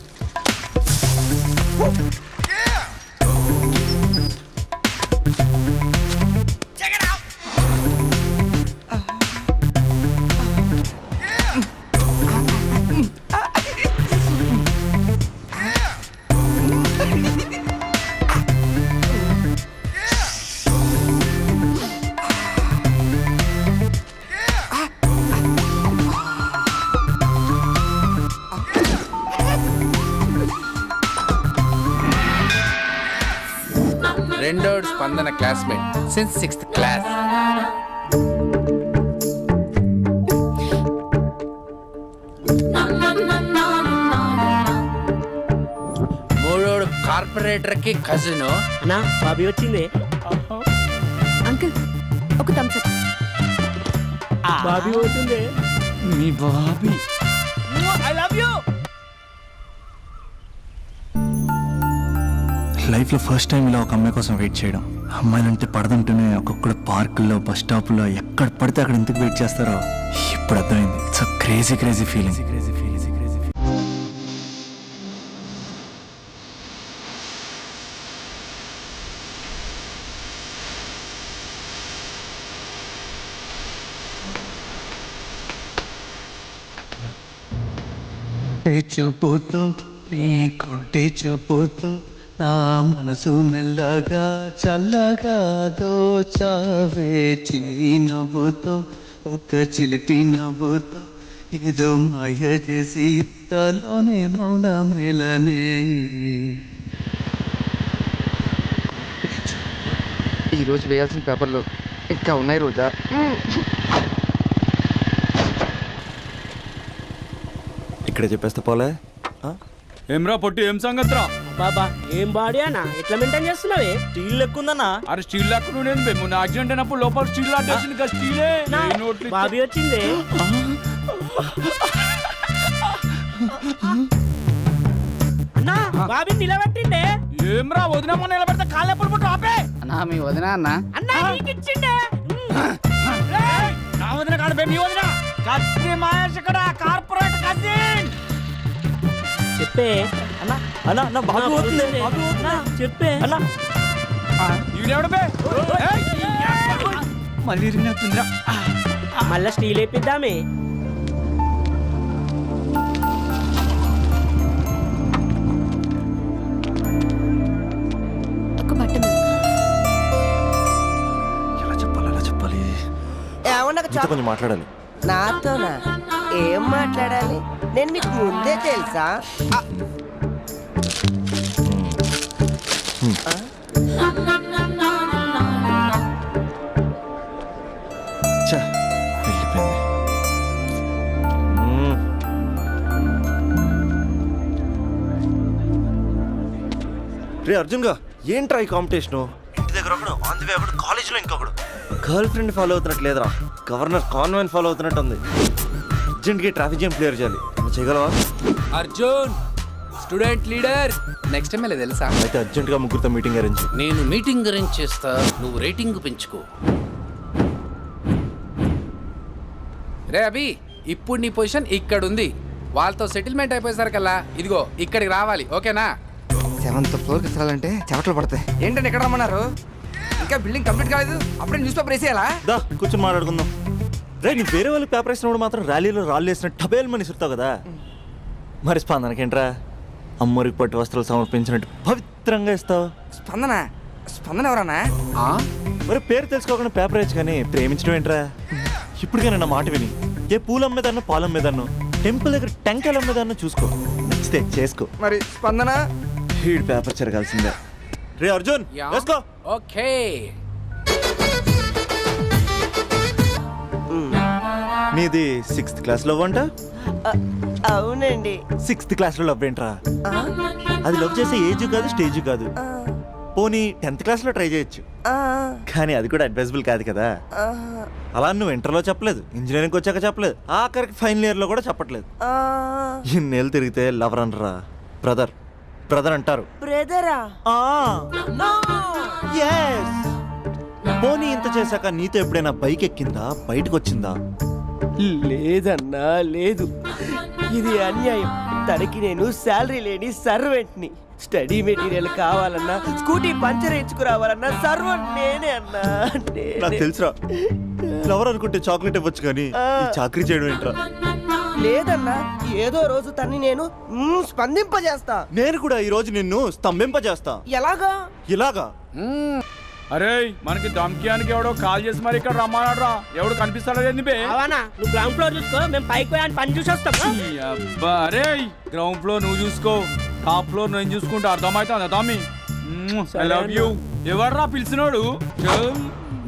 రెండోడు Spandana classmate since 6th class. మూడోడు కార్పొరేటర్ కి కజిన్. నా బాబీ వచ్చింది. అంకుల్ ఒక థమ్స్ అప్. బాబీ పోతుంది. మీ బాబీ. I love you. లైఫ్లో ఫస్ట్ టైం ఇలా ఒక అమ్మాయి కోసం వెయిట్ చేయడం. అమ్మాయిలంటే పడదంటూనే ఒక్కొక్కడు పార్కుల్లో, బస్ స్టాప్లో ఎక్కడ పడితే అక్కడ ఎందుకు వెయిట్ చేస్తారో ఇప్పుడు అర్థమైంది. It's a crazy crazy feeling. చూపుతూ నీ కొంటే చూపుతూ నా మనసు మెల్లగా చల్లగా దోచావే చిన్ని నవ్వుతో ఒక చిలిపి నవ్వుతో ఏదో మాయ చేసి తలోనే మౌన మేలనే. ఈరోజు వేయాల్సిన పేపర్లు ఇంకా ఉన్నాయి రోజా. ఇక్కడే చెప్పేస్తా పోలే. ఏమ్రా పొట్టి ఏం సంగతిరా? బాబా ఏం బాడీ అన్న ఎట్లా మెయింటైన్ చేస్తున్నావే? స్టీల్ లెక్కుందన్నా. అరే స్టీల్ లాక్ నుండి మొన్న యాక్సిడెంట్ అయినప్పుడు లోపల స్టీల్ లాట్ వేసింది కదా స్టీలే. నోట్లు బాబీ వచ్చింది. అన్నా బాబీ నిలబెట్టిండే. ఏమ్రా వదినమ్మ నిలబెడితే కాళ్ళు ఎప్పుడు పుట్టు ఆపే. అన్నా మీ వదిన అన్న అన్నా నీకు ఇచ్చిండే. నా వదిన కాదు బే మీ వదిన. కత్తి మహేష్ ఇక్కడ కార్పొరేట్ కజిన్. చెప్పే అన్నా అన్నా అన్న బాబు పోతుంది. చెప్పే అన్నా ఈడెవడు బే? మళ్ళీ ఇరిగినట్టుందిరా. మళ్ళా స్టీల్ వేపిద్దామే. ఒక బట్ట ఎలా చెప్పాలి ఎలా చెప్పాలి? నీతో కొంచెం మాట్లాడాలి. నాతోనా? ఏం మాట్లాడాలి? నేను మీకు ముందే తెలుసా? ఛా, వెళ్ళిపోయింది. రే అర్జున్గా ఏంట్రా ఈ కాంపిటీషను? ఇంటి దగ్గర ఒకడు, ఆన్ ది వే ఒకడు, కాలేజీలో ఇంకొకడు. గర్ల్ ఫ్రెండ్ ఫాలో అవుతున్నట్టు లేదురా, గవర్నర్ కాన్వెంట్ ఫాలో అవుతున్నట్టు ఉంది. అర్జెంట్గా ట్రాఫిక్ జామ్ క్లియర్ చేయాలి. నువ్వు చేయగలవా? Arjun student leader next MLA తెలుసా? అయితే అర్జెంట్గా ముగ్గురితో మీటింగ్ అరేంజ్. నేను మీటింగ్ అరేంజ్ చేస్తా, నువ్వు రేటింగ్ పెంచుకో. రే అభి, ఇప్పుడు నీ పొజిషన్ ఇక్కడ ఉంది. వాళ్ళతో సెటిల్మెంట్ అయిపోయేసరికల్లా ఇదిగో ఇక్కడికి రావాలి, ఓకేనా? 7th ఫ్లోర్కి ఎత్తాలంటే చెమటలు పడతాయి. ఏంటంటే ఎక్కడ రమ్మన్నారు? ఇంకా బిల్డింగ్ కంప్లీట్ కాలేదు, అప్పుడే న్యూస్ పేపర్ వేసేయాలా? దా కూర్చొని మాట్లాడుకుందాం. రే నీ వేరే వాళ్ళు పేపర్ వేసినప్పుడు మాత్రం ర్యాలీలో రాళ్ళు వేసిన టబేల్ మని సుడతావు కదా. మరి స్పందనకేంట్రా అమ్మరికి పట్టు వస్త్రాలు సమర్పించినట్టు పవిత్రంగా ఇస్తావు. స్పందన స్పందన ఎవరన్నా? మరి పేరు తెలుసుకోకుండా పేపర్ వేయచ్చు కానీ ప్రేమించడం ఏంట్రా? ఇప్పటికైనా నా మాట విని ఏ పూలు అమ్మేదాన్నో పాలు అమ్మేదాన్నో టెంపుల్ దగ్గర టెంకాయలు అమ్మేదాన్నో చూసుకో, నచ్చితే చేసుకో. మరి స్పందన హీడ్ పేపర్ చెరగాల్సిందే. రే అర్జున్ వేసుకో. ఓకే నీది 6th క్లాస్ లవ్ అంట? అవునండి. 6th క్లాస్ లో లవ్ ఏంట్రా? అది లవ్ చేసే ఏజ్ కాదు స్టేజ్ కాదు. పోనీ 10th క్లాస్ లో ట్రై చేయొచ్చు, కానీ అది కూడా అడ్వైజబుల్ కాదు కదా. అలా నువ్వు ఇంటర్లో చెప్పలేదు, ఇంజనీరింగ్ వచ్చాక చెప్పలేదు, ఆఖరికి ఫైనల్ ఇయర్ లో కూడా చెప్పట్లేదు. ఇన్నేళ్ళు తిరిగితే లవర్ అనరా, బ్రదర్ బ్రదర్ అంటారు. బ్రదరా? పోనీ ఇంత చేశాక నీతో ఎప్పుడైనా బైక్ ఎక్కిందా, బయటకు వచ్చిందా? లేదన్నా లేదు, ఇది అన్యాయం. తనకి నేను శాలరీ లేని సర్వెంట్ని. స్టడీ మెటీరియల్ కావాలన్నా, స్కూటీ పంచర్ వేయించుకురావాలన్నా సర్వెంట్ నేనే అన్నా. నాకు తెలుసురా, లవర్ అనుకుంటే చాక్లెట్ ఇవ్వచ్చు కానీ ఈ చాకరీ చేయడం ఏంట్రా? లేదన్నా, ఏదో రోజు తన్ని నేను స్పందింపజేస్తా. నేను కూడా ఈ రోజు నిన్ను స్తంభింపజేస్తా. ఎలాగా? ఇలాగా? అరే మనకి దమ్కియానికి ఎవడో కాల్ చేసి మరి ఇక్కడ రమ్మన్నాడ్రా. ఎవడు కనిపిస్తాడో ఏంది బే? అవనా నువ్వు గ్రౌండ్ ఫ్లోర్ చూసుకో, మేము పైకి పోయి పని చూసి వస్తాం. అబ్బా అరే గ్రౌండ్ ఫ్లోర్ నువ్వు చూసుకో, టాప్ ఫ్లోర్ నేను చూసుకుంటా. అర్థమవుతుందా తమ్మి? I love you. ఎవర్రా పిలిచినోడు?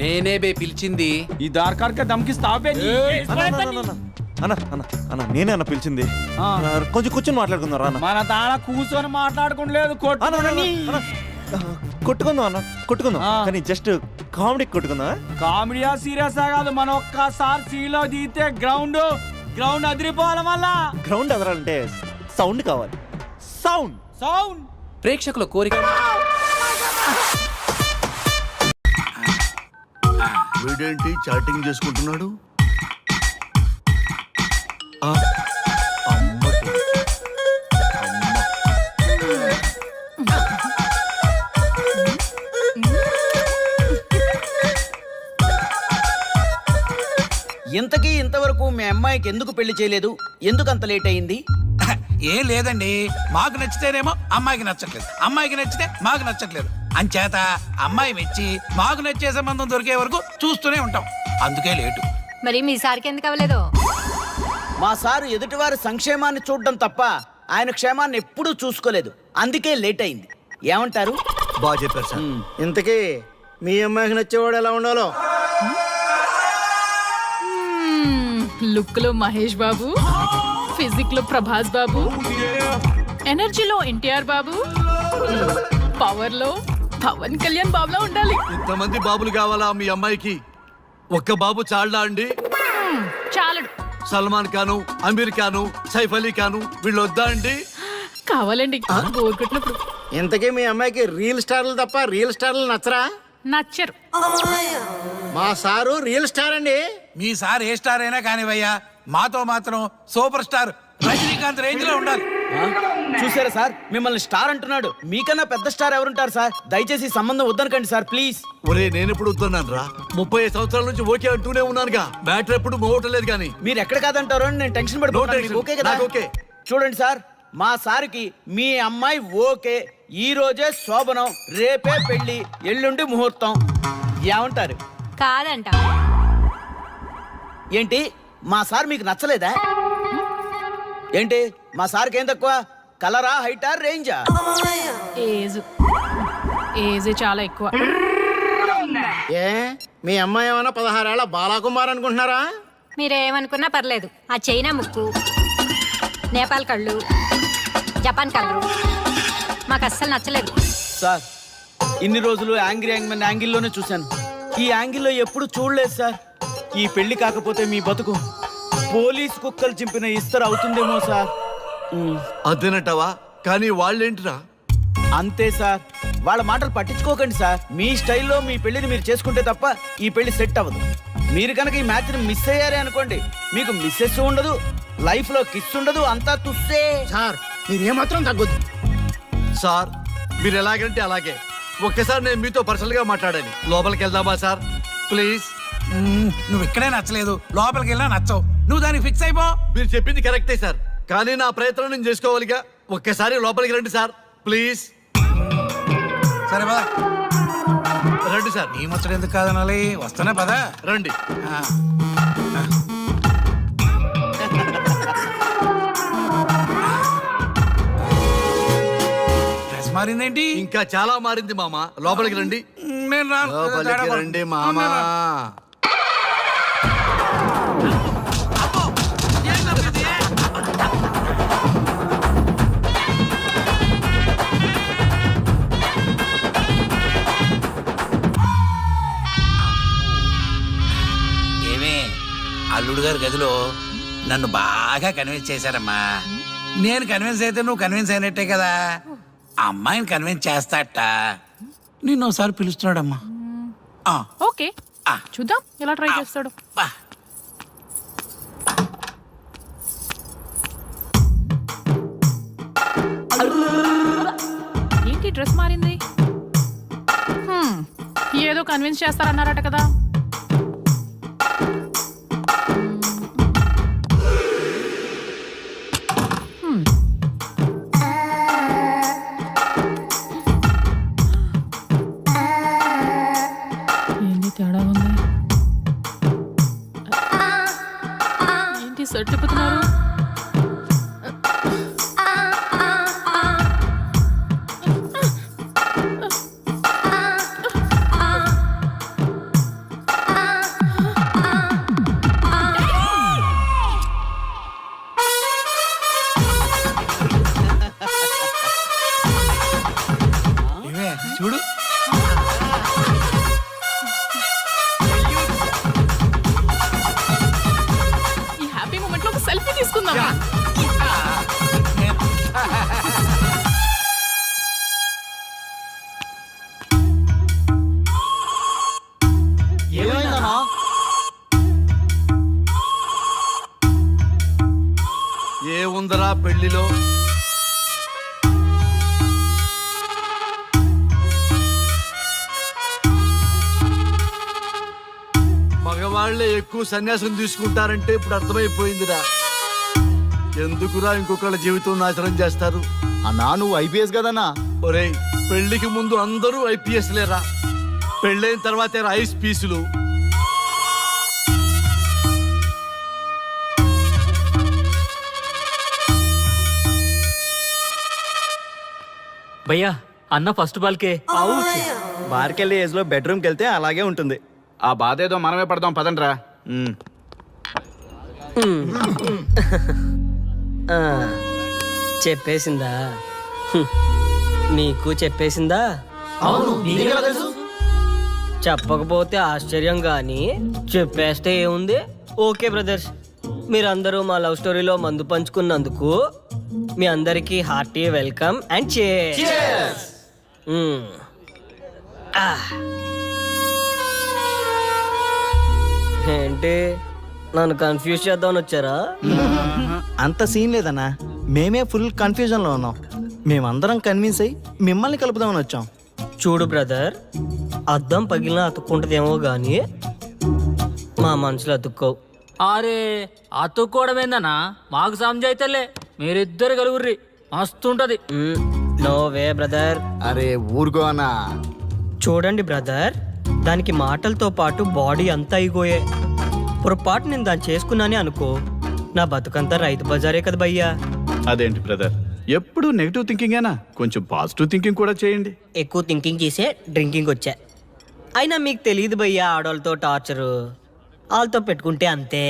నేనే బే పిలిచింది. ఈ దార్కార్కే దమ్కిస్తావే? అన్న అన్న అన్న నేనే అన్న పిలిచింది. కొంచెం కూర్చొని మాట్లాడుకుందాం రా. మన తాన కూర్చొని మాట్లాడుకోలేదు, కొట్టుకుందాం అన్న, కొట్టుకుందాం కానీ జస్ట్ కామెడీ కొట్టుకుందాం. కామెడీయా సీరియస్ కాదు, మనం ఒక్కసారి సీలో దిగితే గ్రౌండ్ అదిరిపోవాలి. మళ్ళా గ్రౌండ్ అదరాలంటే సౌండ్ కావాలి. సౌండ్ సౌండ్ ప్రేక్షకుల కోరిక. వీడేంటి చాటింగ్ చేసుకుంటున్నాడు? ఇంతకీ ఇంతవరకు మీ అమ్మాయికి ఎందుకు పెళ్లి చేయలేదు? ఎందుకు అంత లేట్ అయింది? ఏం లేదండి, మాకు నచ్చితేనేమో అమ్మాయికి నచ్చట్లేదు, అమ్మాయికి నచ్చితే మాకు నచ్చట్లేదు. అంచేత అమ్మాయి మెచ్చి మాకు నచ్చే సంబంధం దొరికే వరకు చూస్తూనే ఉంటాం. అందుకే లేటు. మరి మీ సార్కి ఎందుకు అవ్వలేదు? మా సారు ఎదుటివారి సంక్షేమాన్ని చూడడం తప్ప ఆయన క్షేమాన్ని ఎప్పుడూ చూసుకోలేదు, అందుకే లేట్ అయింది. ఏమంటారు? బాగా చెప్పారు సార్. ఇంతకీ మీ అమ్మాయికి నచ్చేవాడు ఎలా ఉండాలో? లుక్ లో మహేష్ బాబు, ఫిజిక్ లో ప్రభాస్ బాబు, ఎనర్జీలో ఎన్టీఆర్ బాబు, పవర్ లో పవన్ కళ్యాణ్ బాబులా ఉండాలి. ఇంతమంది బాబులు కావాలా మీ అమ్మాయికి? ఒక్క బాబు చాళ్ళా అండి? చాలడు. సల్మాన్ ఖాను, అమీర్ ఖాను, సైఫ్ అలీ ఖాను వీళ్ళు వద్దా అండి? కావాలండి బోర్ కొట్టినప్పుడు. ఇంతకీ మీ అమ్మాయికి రియల్ స్టార్లు తప్ప రియల్ స్టార్లు నచ్చరా? నచ్చరు. మా సారు రియల్ స్టార్ అండి. మీ సార్ ఏ స్టార్ అయినా కానివయ్యా, మాతో మాత్రం సూపర్ స్టార్ రజనీకాంత్ రేంజ్ లో ఉండాలి. చూసారా సార్, మిమ్మల్ని స్టార్ అంటున్నాడు. మీకన్నా పెద్ద స్టార్ ఎవరుంటారు సార్? దయచేసి సంబంధం వద్దనకండి సార్, ప్లీజ్. ఒరే నేను ఎప్పుడు వస్తున్నాను రా? 35 సంవత్సరాల నుంచి ఓకే అంటూనే ఉన్నానుగా. బ్యాటర్ ఎప్పుడు మోగటలేదు కానీ. మీరు ఎక్కడ కాదంటారో అని నేను టెన్షన్ పడిపోతున్నాను. ఓకే కదా? ఓకే. చూడండి సార్, మా సార్కి మీ అమ్మాయి ఓకే. ఈ రోజే శోభనం, రేపే పెళ్లి, ఎల్లుండి ముహూర్తం. ఏమంటారు? కాదంట. ఏంటి మా సార్ మీకు నచ్చలేదా? ఏంటి మా సార్కి ఏం తక్కువ? కలరా, హైటా, రేంజా? ఏజ్ చాలా ఎక్కువ. ఏ మీ అమ్మాయి ఏమైనా 16 ఏళ్ల బాలాకుమార్ అనుకుంటున్నారా? మీరేమనుకున్నా పర్లేదు, ఆ చైనా ముక్కు, నేపాల్ కళ్ళు, జపాన్ కళ్ళు మాకు అస్సలు నచ్చలేదు. సార్ ఇన్ని రోజులు యాంగ్రీ యాంగ్మెన్ యాంగిల్లోనే చూశాను, ఈ యాంగిల్లో ఎప్పుడు చూడలేదు సార్. ఈ పెళ్లి కాకపోతే మీ బతుకు పోలీస్ కుక్కలు చింపిన ఇస్తరు అవుతుందేమో సార్. అదేనటవా? కానీ వాళ్ళేంటిరా? అంతే సార్, వాళ్ళ మాటలు పట్టించుకోకండి సార్. మీ స్టైల్లో మీ పెళ్లిని మీరు చేసుకుంటే తప్ప ఈ పెళ్లి సెట్ అవ్వదు. మీరు కనుక ఈ మ్యాచ్ని మిస్ అయ్యారే అనుకోండి, మీకు మిస్సెస్ ఉండదు, లైఫ్ లో కిస్ ఉండదు, అంతా తుస్సే. సార్ మీరేమాత్రం తగ్గొద్దు. సార్ మీరు ఎలాగంటే అలాగే. ఒక్కసారి నేను మీతో పర్సనల్ గా మాట్లాడాలి. లోపలికి వెళ్దామా సార్ ప్లీజ్? నువ్వు ఇక్కడే నచ్చలేదు, లోపలికి వెళ్ళినా నచ్చవు. నువ్వు దానికి ఫిక్స్ అయిపో. మీరు చెప్పింది కరెక్టే సార్, కానీ నా ప్రయత్నం నేను చేసుకోవాలిగా. ఒక్కసారి లోపలికి రండి సార్ ప్లీజ్. సరే పదా రండి సార్. ఈ ముచ్చట ఎందుకు కాదనాలి? వస్తున్నా పదా, రండి. డ్రెస్ మారిందేంటి? ఇంకా చాలా మారింది మామ. లోపలికి రండి. నేను రాను. లోపలికి రండి మామ. ఏమే అల్లుడు గారి గదిలో నన్ను బాగా కన్విన్స్ చేశారమ్మా. నేను కన్విన్స్ అయితే నువ్వు కన్విన్స్ అయినట్టే కదా. అమ్మాయిని కన్విన్స్ చేస్తాట. నిన్ను ఒకసారి పిలుస్తున్నాడమ్మా. ఓకే చూద్దాం ఎలా ట్రై చేస్తాడు. ఏంటి డ్రెస్ మారింది? ఏదో కన్విన్స్ చేస్తారన్నారట కదా. ఏంటి తేడా ఉంది? ఏంటి సెట్ తిప్పుతున్నారు? చూడు ఈ హ్యాపీ మూమెంట్ లో ఒక సెల్ఫీ తీసుకుందాం. ఏమైందన్నా? ఏముందరా పెళ్లిలో? మగవాళ్లే ఎక్కువ సన్యాసం తీసుకుంటారంటే ఇప్పుడు అర్థమైపోయిందిరా. ఎందుకురా ఇంకొకళ్ళ జీవితం నాశనం చేస్తారు? అన్నా నువ్వు ఐపీఎస్ కదన్నా. ఒరేయ్, పెళ్లికి ముందు అందరూ ఐపీఎస్ లేరా? పెళ్ళైన తర్వాతే ఐస్ పీసులు. భయ్యా అన్న ఫస్ట్ బాల్కే బార్కెళ్ళి ఏజ్ లో బెడ్రూమ్కి వెళ్తే అలాగే ఉంటుంది. ఆ బాధ ఏదో మనమే పడదాం పదండ్రా. చెప్పేసిందా? నీకు చెప్పేసిందా? చెప్పకపోతే ఆశ్చర్యం గాని చెప్పేస్తే ఏముంది? ఓకే బ్రదర్స్, మీరందరూ మా లవ్ స్టోరీలో మందు పంచుకున్నందుకు మీ అందరికీ హార్టీ వెల్కమ్ అండ్ cheers. ఏంటి నన్ను కన్ఫ్యూజ్ చేద్దామని వచ్చారా? అంత సీన్ లేదన్నా, మేమే ఫుల్ కన్ఫ్యూజన్ లో ఉన్నాం. మేమందరం కన్విన్స్ అయ్యి మిమ్మల్ని కలుపుదామని వచ్చాం. చూడు బ్రదర్, అద్దం పగిలిన అతుక్కుంటదేమో గాని మా మనసులో అతుక్కో. అరే అతుక్కోవడమేందన్నా, మాకు సంజాయితలే, మీరిద్దరు కలుగుర్రి మస్తుంటది. No way brother. అరే ఊరుకో అన్నా. చూడండి బ్రదర్, దానికి మాటలతో పాటు బాడీ అంతా అయిపోయే. పొరపాటు నేను దాన్ని చేసుకున్నానే అనుకో, నా బతుకంతా రైతు బజారే కదా భయ్యా. అదేంటి బ్రదర్, ఎప్పుడు నెగిటివ్ థింకింగేనా? కొంచెం పాజిటివ్ థింకింగ్ కూడా చేయండి. ఎక్కువ థింకింగ్ చేసే డ్రింకింగ్ వచ్చా. అయినా మీకు తెలియదు భయ్యా ఆడవాళ్ళతో టార్చరు. వాళ్ళతో పెట్టుకుంటే అంతే.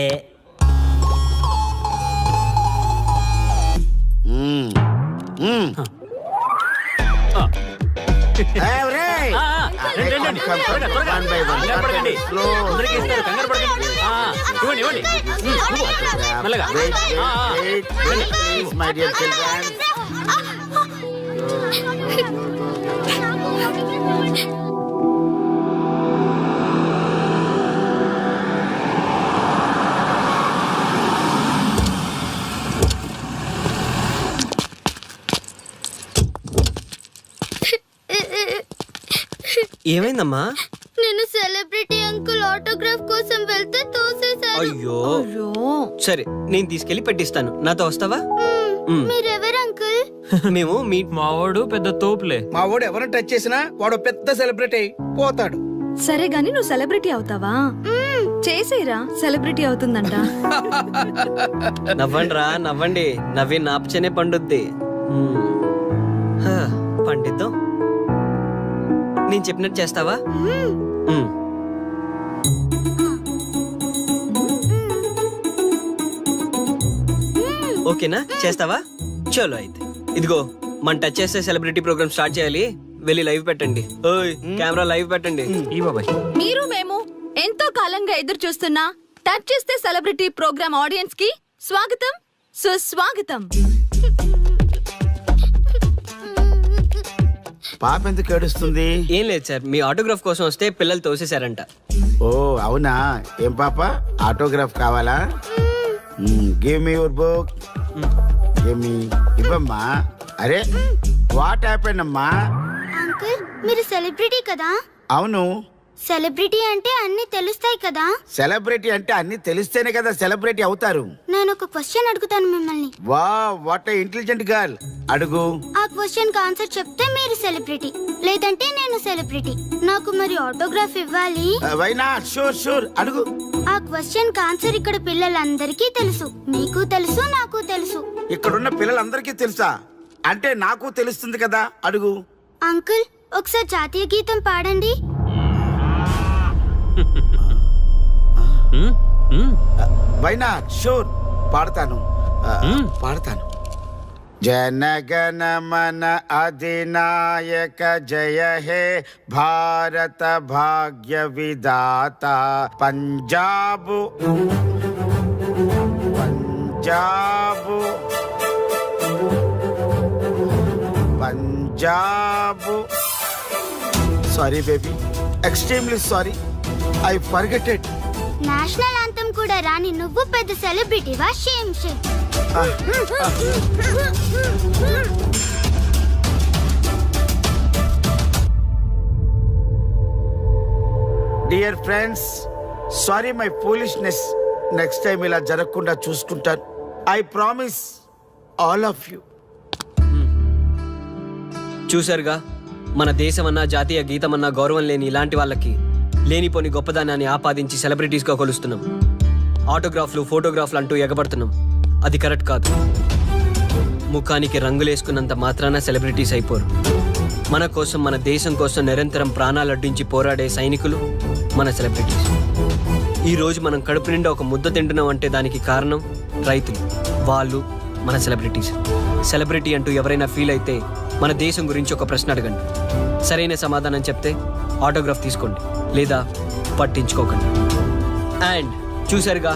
ఏమైందమ్మా? నేను సెలబ్రిటీ అంకుల్ ఆటోగ్రాఫ్ కోసం వెళ్తే తోసేశారు. అయ్యో, సరే నేను తీసుకెళ్లి పెట్టిస్తాను. నాతో వస్తావా? మీరెవరు అంకుల్? మేము మీ మావాడు పెద్ద తోపులే. మా వాడు ఎవరిని టచ్ చేసినా వాడు పెద్ద సెలబ్రిటీ పోతాడు. సరే గాని నువ్వు సెలబ్రిటీ అవుతావా? చేసేరా, సెలబ్రిటీ అవుతుందంట. నవ్వండి రా, నవ్వండి. నవ్వి నాపచనే పండుద్ది. పండిద్దాం. నేను చెప్పినట్టు చేస్తావా? ఓకేనా? చేస్తావా? చలో అయితే. ఇదిగో మన టచ్ చేస్తే సెలబ్రిటీ ప్రోగ్రామ్ స్టార్ట్ చేయాలి. వెళ్ళి లైవ్ పెట్టండి. ఓయ్ కెమెరా లైవ్ పెట్టండి. ఈ బాబాయ్, మీరు మేము ఎంతో కాలంగా ఎదురు చూస్తున్నా టచ్ చేస్తే సెలబ్రిటీ ప్రోగ్రామ్ ఆడియన్స్ కి స్వాగతం, సుస్వాగతం. పాప ఎందుకు ఏడుస్తుంది? ఏం లేదు సార్, మీ ఆటోగ్రాఫ్ కోసం వస్తే పిల్లలు తోసేశారంట. ఓ అవునా? ఏం పాప, ఆటోగ్రాఫ్ కావాలా? Give me your book. Give me. ఇవ్వమ్మా. అరే వాట్ హ్యాపెండ్ అమ్మా? అంకుల్ మీరు సెలబ్రిటీ కదా? అవును. సెలబ్రిటీ అంటే అన్ని తెలుస్తాయి కదా? సెలబ్రిటీ అంటే అన్ని తెలిస్తేనే కదా సెలబ్రిటీ అవుతారు. నేను ఒక క్వశ్చన్ అడుగుతాను మిమ్మల్ని. వా వాట్ ఇంటెలిజెంట్ గర్ల్. అడుగు. ఆ క్వశ్చన్ కి ఆన్సర్ చెప్తే మీరు సెలబ్రిటీ, లేదంటే నేను సెలబ్రిటీ. నాకు మరి ఆటోగ్రాఫ్ ఇవ్వాలి. Why not? షూర్ షూర్, అడుగు. ఆ క్వశ్చన్ కి ఆన్సర్ ఇక్కడ పిల్లలందరికీ తెలుసు, మీకు తెలుసు, నాకు తెలుసు. ఇక్కడున్న పిల్లలందరికీ తెలుసా? అంటే నాకు తెలుస్తుంది కదా. అడుగు. అంకుల్ ఒకసారి జాతీయ గీతం పాడండి. Why not? షూర్, పాడతాను. పాడతాను. జనగణ మన అధినాయక జయ హే భారత భాగ్య విధాత Punjab Punjab Punjab. Sorry baby, extremely sorry, I forget it. National anthem కూడా రాని నువ్వు పెద్ద సెలబ్రిటీవా? Shame shame. Dear friends, sorry my foolishness. Next time ఇలా జరగకుండా చూసుకుంటాను. I promise all of you. చూశారుగా, మన దేశమన్నా జాతీయ గీతమన్నా గౌరవం లేని ఇలాంటి వాళ్ళకి లేనిపోని గొప్పదానాన్ని ఆపాదించి సెలబ్రిటీస్గా కొలుస్తున్నాం. ఆటోగ్రాఫ్లు, ఫోటోగ్రాఫ్లు అంటూ ఎగబడుతున్నాం. అది కరెక్ట్ కాదు. ముఖానికి రంగులేసుకున్నంత మాత్రాన సెలబ్రిటీస్ అయిపోరు. మన కోసం, మన దేశం కోసం నిరంతరం ప్రాణాలు అడ్డించి పోరాడే సైనికులు మన సెలబ్రిటీస్. ఈరోజు మనం కడుపు నిండా ఒక ముద్ద తింటున్నాం అంటే దానికి కారణం రైతులు. వాళ్ళు మన సెలబ్రిటీస్. సెలబ్రిటీ అంటూ ఎవరైనా ఫీల్ అయితే మన దేశం గురించి ఒక ప్రశ్న అడగండి. సరైన సమాధానం చెప్తే ఆటోగ్రాఫ్ తీసుకోండి, లేదా పట్టించుకోకండి. అండ్ చూసారుగా,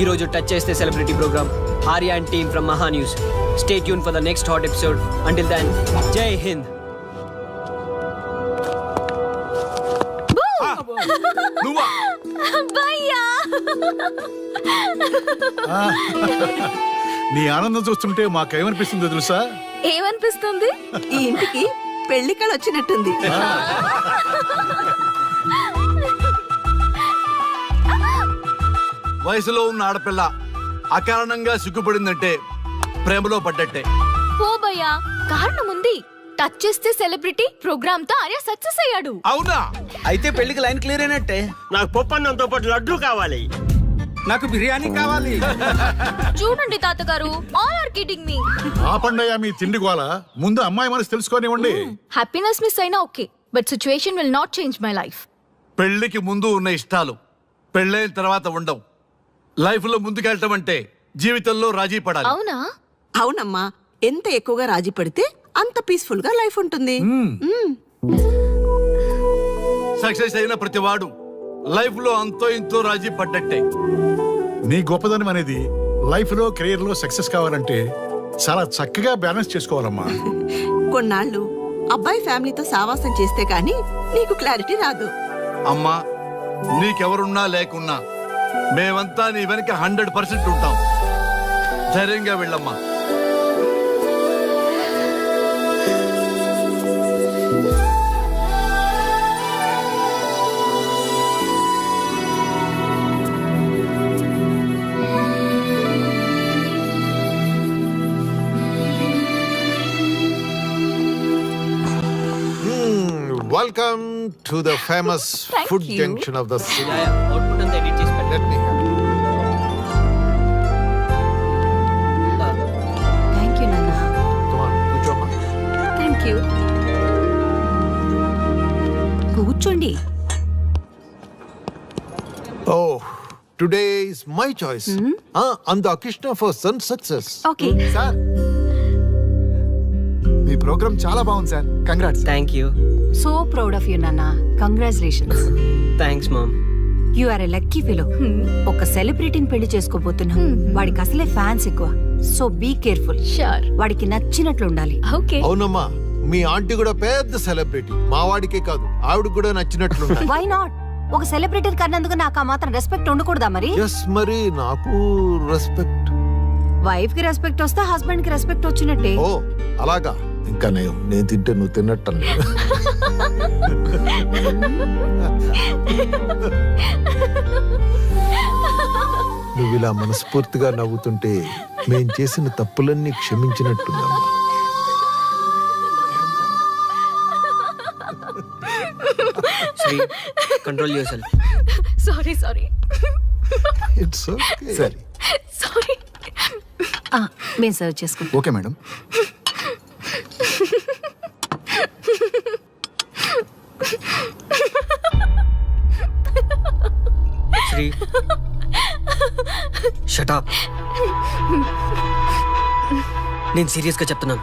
ఈరోజు టచ్ చేస్తే celebrity programme. Arya and team from Maha news. Stay tune for the next hot episode. Until then, జై హింద్. నీ ఆనందం చూస్తుంటే మాకేమనిపిస్తుందో తెలుసా? ఏమనిపిస్తుంది? ఈ ఇంటికి పెళ్లి కళ వచ్చినట్టుంది. వయసులో ఉన్న ఆడపిల్ల అకారణంగా సిగ్గుపడిందంటే ప్రేమలో పడ్డట్టే. ఓ భయ్యా, కారణం ఉంది. టచ్ చేస్తే సెలబ్రిటీ ప్రోగ్రామ్ తో ఆర్య సక్సెస్ అయ్యాడు. అవునా? అయితే పెళ్లికి లైన్ క్లియర్ అయినట్టే. నాకు పప్పన్నంతో పాటు లడ్డు కావాలి. నాకు బిర్యానీ కావాలి. చూడండి తాతగారు, ఆల్ ఆర్ కిడింగ్ మీ. ఆపండయ్యా మీ తిండి గోల. ముందు అమ్మాయి మనసు తెలుసుకోనివ్వండి. హ్యాపీనెస్ మిస్ అయినా okay, but situation will not change my life. పెళ్లికి ముందు ఉన్న ఇష్టాలు పెళ్ళైన తర్వాత ఉండవు. లైఫ్ లో ముందుకెళ్ళటం అంటే జీవితంలో రాజీ పడాలి. అవునా? అవునమ్మా, ఎంత ఎక్కువగా రాజీ పడితే అంత పీస్ఫుల్ గా లైఫ్ ఉంటుంది. సక్సెస్ అయిన ప్రతి వాడు లైఫ్ లో అంతో ఇంతో రాజీ పడ్డట్టే. నీ గొప్పదనం అనేది లైఫ్ లో, కెరీర్ లో సక్సెస్ కావాలంటే చాలా చక్కగా బ్యాలెన్స్ చేసుకోవాలమ్మా. కొన్నాళ్ళు అబ్బాయి ఫ్యామిలీతో సావాసం చేస్తే కానీ నీకు క్లారిటీ రాదు. అమ్మా, నీకెవరున్నా లేకున్నా మేమంతా నీ వెనక 100% ఉంటాం. ధైర్యంగా వెళ్ళమ్మా. Welcome to the famous food junction of the city. Let me have it. Thank you నాన్న. Come on, కూర్చోమ్మా. Thank you. కూర్చోండి. Oh, today is my choice. And the Krishna for son success. Okay. Sir, మీ programme చాలా బాగుంది sir. Congrats. Thank you. So proud of you నాన్న. Congratulations. Thanks mom. You are a lucky fellow. ఒక సెలబ్రిటీని పెళ్లి చేసుకోబోతున్నాం. వాడికి అసలే ఫ్యాన్స్ ఎక్కువ. So be careful. షూర్. వాడికి నచ్చినట్లు ఉండాలి. ఓకే. అవునమ్మా, మీ ఆంటీ కూడా పెద్ద సెలబ్రిటీ. మా వాడికే కాదు, ఆవిడ కూడా నచ్చినట్లు ఉండాలి. Why not? ఒక సెలబ్రిటీని కన్నందుకు నాకు ఆ మాత్రం రెస్పెక్ట్ ఉండకూడదా మరి? ఎస్, మరి నాకు రెస్పెక్ట్. వైఫ్ కి రెస్పెక్ట్ వస్తే హస్బెండ్ కి రెస్పెక్ట్ వచ్చినట్టే. ఓ అలాగా? ఇంకా నేను తింటే నువ్వు తిన్నట్టు. నువ్వు ఇలా మనస్ఫూర్తిగా నవ్వుతుంటే మేం చేసిన తప్పులన్నీ క్షమించినట్టుందమ్మా. కంట్రోల్ చేసాను. Sorry sorry. It's okay. సరే, సారీ. మేము సర్వ్ చేసుకుంటాం. Okay madam. Sri, shut up. నేను సీరియస్గా చెప్తున్నాను.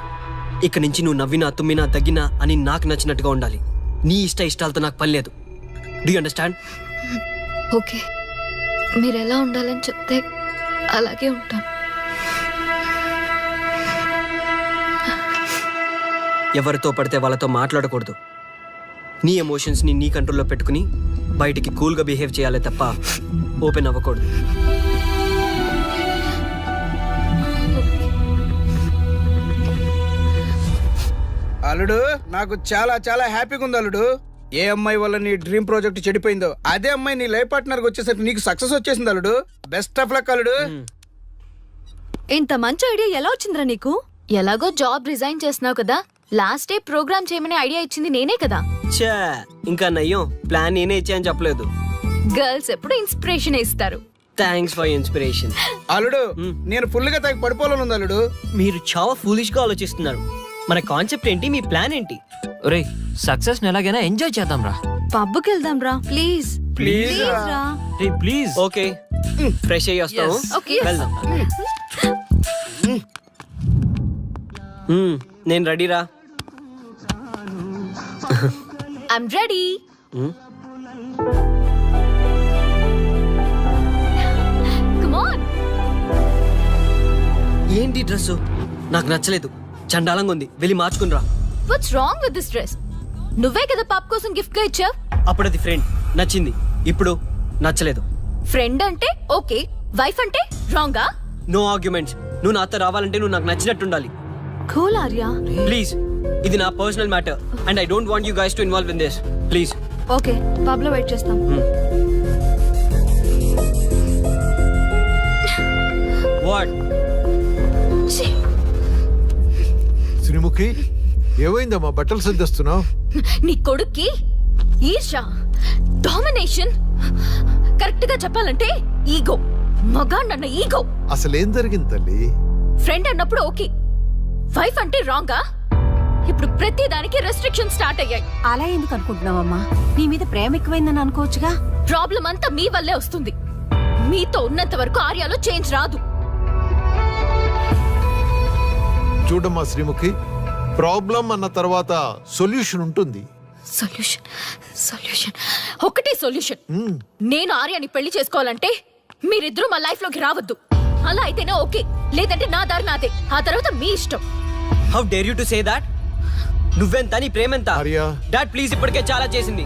ఇక్కడి నుంచి నువ్వు నవ్వినా, తుమ్మినా, దగ్గినా అని నాకు నచ్చినట్టుగా ఉండాలి. నీ ఇష్టాలతో నాకు పని లేదు. Do you understand? ఓకే, మీరు ఎలా ఉండాలని చెప్తే అలాగే ఉంటాను. ఎవరితో పడితే వాళ్ళతో మాట్లాడకూడదు. నీ ఎమోషన్స్ని నీ కంట్రోల్లో పెట్టుకుని బయటికి కూల్గా బిహేవ్ చేయాలి తప్ప ఓపెన్ అవ్వకూడదు. అల్లుడు, నాకు చాలా చాలా హ్యాపీగా ఉంది అల్లుడు. ఏ అమ్మాయి వల్ల నీ డ్రీమ్ ప్రాజెక్ట్ చెడిపోయిందో అదే అమ్మాయి నీ లైఫ్ పార్ట్నర్కి వచ్చేసరికి నీకు సక్సెస్ వచ్చేసింది అల్లుడు. బెస్ట్ ఆఫ్ లక్ అల్లుడు. ఇంత మంచి ఐడియా ఎలా వచ్చిందిరా నీకు? ఎలాగో జాబ్ రిజైన్ చేస్తున్నావు కదా, లాస్ట్ డే ప్రోగ్రామ్ చేయమని ఐడియా ఇచ్చింది నేనే కదా. చా ఇంకా నయ్యం, ప్లాన్ నేనే ఇచ్చాయని చెప్పలేదు. గర్ల్స్ ఎప్పుడు ఇన్స్పిరేషన్ ఇస్తారు. Thanks for inspiration. అల్లుడు నేను ఫుల్ గా తాగి పడిపోవాలని ఉంది అల్లుడు. మీరు చాలా ఫూలిష్ గా ఆలోచిస్తున్నారు. మన కాన్సెప్ట్ ఏంటి, మీ ప్లాన్ ఏంటి? ఒరే సక్సెస్ ఎలాగైనా ఎంజాయ్ చేద్దాం రా. పబ్కి వెళ్దాం రా ప్లీజ్. ప్లీజ్ రా. ప్లీజ్. ఓకే ఫ్రెష్ అయ్యి వస్తాము. Okay. వెళ్దాం. నేను రెడీరా. I'm ready. Come on. ఏంటి డ్రెస్ నాకు నచ్చలేదు, చండాలంగా ఉంది, వెళ్ళి మార్చుకునిరా. What's wrong with this dress? నువ్వే కదా పాప కోసం గిఫ్ట్ గా ఇచ్చావు. అప్పుడు అది ఫ్రెండ్, నచ్చింది. ఇప్పుడు నచ్చలేదు. ఫ్రెండ్ అంటే ఓకే, వైఫ్ అంటే రాంగా? No arguments. నువ్వు నాతో రావాలంటే నువ్వు నాకు నచ్చినట్టు ఉండాలి. కూల్ ఆర్యా. ప్లీజ్, ఇది నా personal matter and I don't want you guys to involve in this. Please. Okay pub లో వెయిట్ చేస్తాం. వాట్? శ్రీముఖి, ఏమైందమ్మా బట్టలు సర్దిస్తున్నావు? నీ కొడుక్కి ఈర్ష, డామినేషన్, కరెక్ట్ గా చెప్పాలంటే ఈగో. మగాన్నన్న ఈగో. అసలేం జరిగింది తల్లి? ఫ్రెండ్ అన్నప్పుడు ఓకే, వైఫ్ అంటే రాంగా? ఇప్పుడు ప్రతి దానికి రెస్ట్రిక్షన్ స్టార్ట్ అయ్యాయి. అలా ఎందుకు అనుకుంటున్నావమ్మా? నీ మీద ప్రేమ ఎక్కువైందని అనుకోవచ్చుగా. ప్రాబ్లం అంతా మీ వల్లే వస్తుంది. మీతో ఉన్నంత వరకు ఆర్యాలో చేంజ్ రాదు. చూడమ్మా శ్రీముఖి, ప్రాబ్లం అన్న తర్వాత సొల్యూషన్ ఉంటుంది. సొల్యూషన్ ఒకటే సొల్యూషన్. నేను ఆర్యాని పెళ్లి చేసుకోవాలంటే మీరిద్దరూ మా లైఫ్ లోకి రావద్దు. అలా అయితేనే ఓకే, లేదంటే నా దారి నాదే. ఆ తర్వాత మీ ఇష్టం. How dare you to say that? నువ్వెంత, నీ ప్రేమెంత? డాడ్ ప్లీజ్, ఇప్పటికే చాలా చేసింది.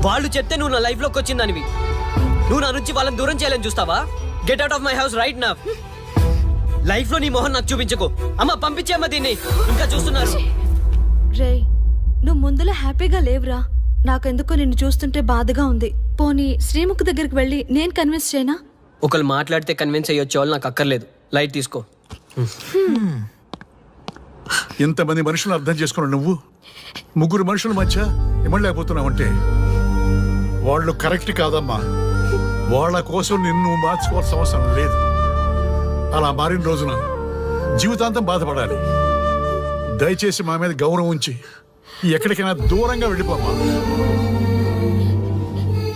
వాళ్ళు చెప్తే నువ్వు నా లైఫ్ లోకి వచ్చిందానివి. నువ్వు నా నుంచి వాళ్ళని దూరం చేయాలని చూస్తావా? Get out of my house right now. Life లో నీ మొహం నాకు చూపించకు. అమ్మ పంపించేమ్మ దీన్ని, ఇంకా చూస్తున్నారు. రే నువ్వు ముందులో హ్యాపీగా లేవురా. నాకెందుకో నిన్ను చూస్తుంటే బాధగా ఉంది. పోనీ శ్రీముఖ్ దగ్గరికి వెళ్ళి నేను కన్విన్స్ చేయనా? ఒకళ్ళు మాట్లాడితే కన్విన్స్ అయ్యొచ్చే వాళ్ళు నాకు అక్కర్లేదు. లైట్ తీసుకో. ఇంతమంది మనుషులు అర్థం చేసుకున్న నువ్వు ముగ్గురు మనుషుల మధ్య ఇమ్మలేకపోతున్నావంటే వాళ్ళు కరెక్ట్ కాదమ్మా. వాళ్ళ కోసం నిన్ను మార్చుకోవాల్సిన అవసరం లేదు. అలా మారిన రోజున జీవితాంతం బాధపడాలి. దయచేసి మా మీద గౌరవం ఉంచి ఎక్కడికైనా దూరంగా వెళ్ళిపోమ్మా.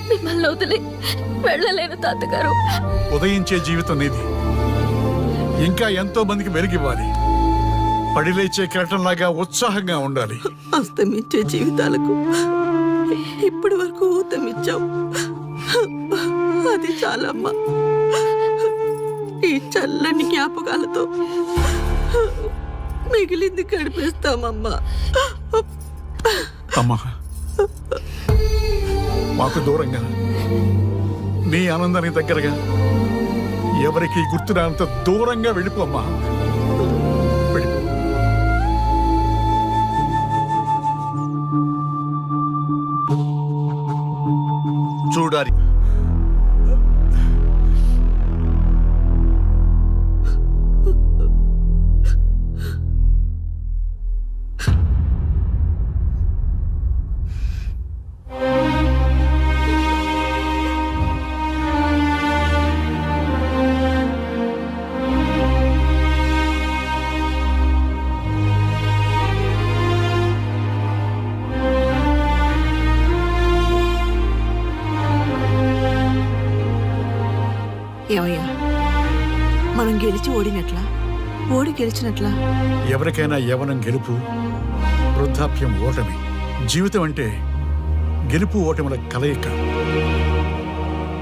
మిమ్మల్ని వదిలి వెళ్ళలేను తాతగారు. ఉదయించే జీవితం నీది. ఇంకా ఎంతో మందికి వెలిగివ్వాలి. పడిలేచే కెరటంలాగా ఉత్సాహంగా ఉండాలి. అస్తమించే జీవితాలకు ఇప్పటి వరకు ఊతమిచ్చావు. అది చాలమ్మా. ఈ చల్లని జ్ఞాపకాలతో మిగిలింది గడిపేస్తామమ్మా. అమ్మా, మాకు దూరంగా నీ ఆనందానికి దగ్గరగా ఎవరికి గుర్తురానంత దూరంగా వెళ్ళిపోమ్మా. వెళ్ళిపో. చూడాలి. ఏమయ్యా, మనం గెలిచి ఓడినట్లా, ఓడి గెలిచినట్లా? ఎవరికైనా యవ్వనం గెలుపు, వృద్ధాప్యం ఓటమి. జీవితం అంటే గెలుపు ఓటముల కలయిక.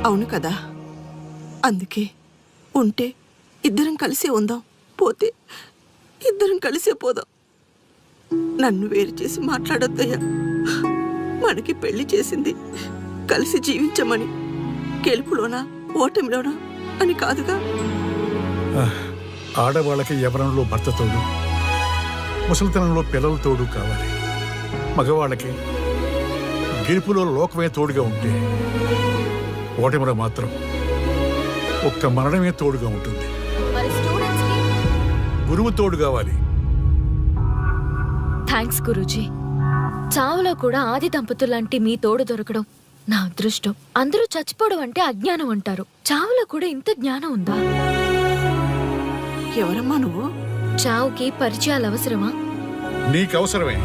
అవును కదా. అందుకే ఉంటే ఇద్దరం కలిసే ఉందాం, పోతే ఇద్దరం కలిసే పోదాం. నన్ను వేరు చేసి మాట్లాడొద్దయ్యా. మనకి పెళ్లి చేసింది కలిసి జీవించమని, గెలుపులోనా ఓటమిలోనా అని కాదుగా. ఆడవాళ్ళకి యవ్వనంలో భర్త తోడు, ముసలితనంలో పిల్లల తోడు కావాలి. మగవాళ్ళకి గెలుపులో లోకమే తోడుగా ఉంటే, ఓటమిలో మాత్రం ఒక్క మరణమే తోడుగా ఉంటుంది. మరి స్టూడెంట్స్ కి గురువు తోడు కావాలి. థ్యాంక్స్ గురూజీ. చావులో కూడా ఆది దంపతులాంటి మీ తోడు దొరకడం నా అదృష్టం. అందరూ చచ్చిపోవడం అంటే అజ్ఞానం అంటారు. చావులో కూడా ఇంత జ్ఞానం ఉందా? ఎవరమ్మా నువ్వు? చావుకి పరిచయాలు అవసరమా? నీకు అవసరమే.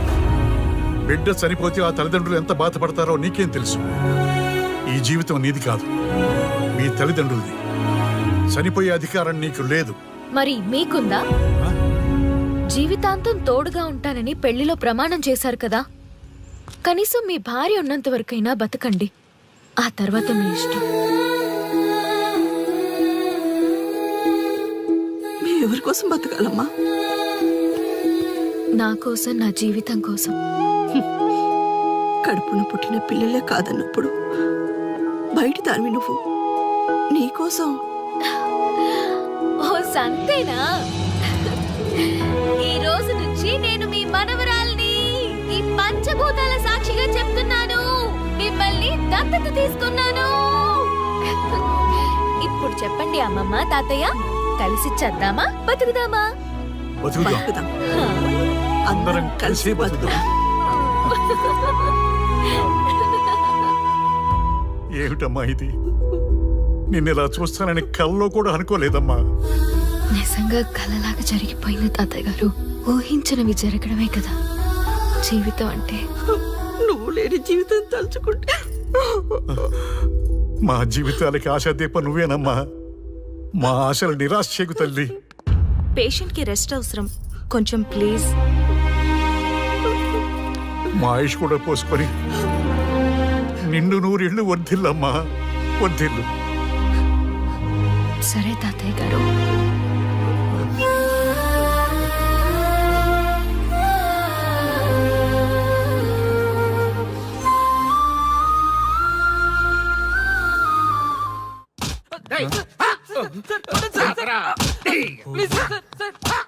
బిడ్డ చనిపోతే ఆ తల్లిదండ్రులు ఎంత బాధపడతారో నీకేం తెలుసు? ఈ జీవితం నీది కాదు, మీ తల్లిదండ్రులది. చనిపోయే అధికారం నీకు లేదు. మరి మీకుందా? జీవితాంతం తోడుగా ఉంటానని పెళ్లిలో ప్రమాణం చేశారు కదా. కనీసం మీ భార్య ఉన్నంత వరకైనా బతకండి. ఆ తర్వాత మీ ఇష్టం. ఎవరి కోసం బతకాలమ్మా? నా కోసం, నా జీవితం కోసం. కడుపున పుట్టిన పిల్లలే కాదన్నప్పుడు బయట దానివి నువ్వు. నీకోసం. ఓ సంతేనా? ఈ రోజు నుంచి నేను మీ మనవరాల్ని. ఈ పంచభూతాల సాక్షిగా చెప్తున్నాను, మిమ్మల్ని దత్తత తీసుకున్నాను. ఇప్పుడు చెప్పండి అమ్మమ్మ, తాతయ్య, కలిసి చద్దామా బతుకుదామా? బతుకుదాం. అందరం కలిసి బతుకుదాం. ఏమిటమ్మా ఇది? నిన్నెలా చూస్తానని కల్లో కూడా అనుకోలేదమ్మా. నిజంగా కలలాగా జరిగిపోయింది తాతయ్య గారు. ఊహించినవి జరగడమే కదా జీవితం అంటే. నువ్వు లేని జీవితం తలుచుకుంటే మా జీవితాలకి ఆశాదీప నువ్వేనమ్మా. మా ఆశలు నిరాశ చేయకు తల్లి. పేషెంట్ కి రెస్ట్ అవసరం, కొంచెం ప్లీజ్. మా ఆయుష్ కూడా పోసుకొని నిండు నూరిళ్ళు వర్ధిల్లమ్మా, వర్ధిల్లు. సరే తాతయ్య గారు.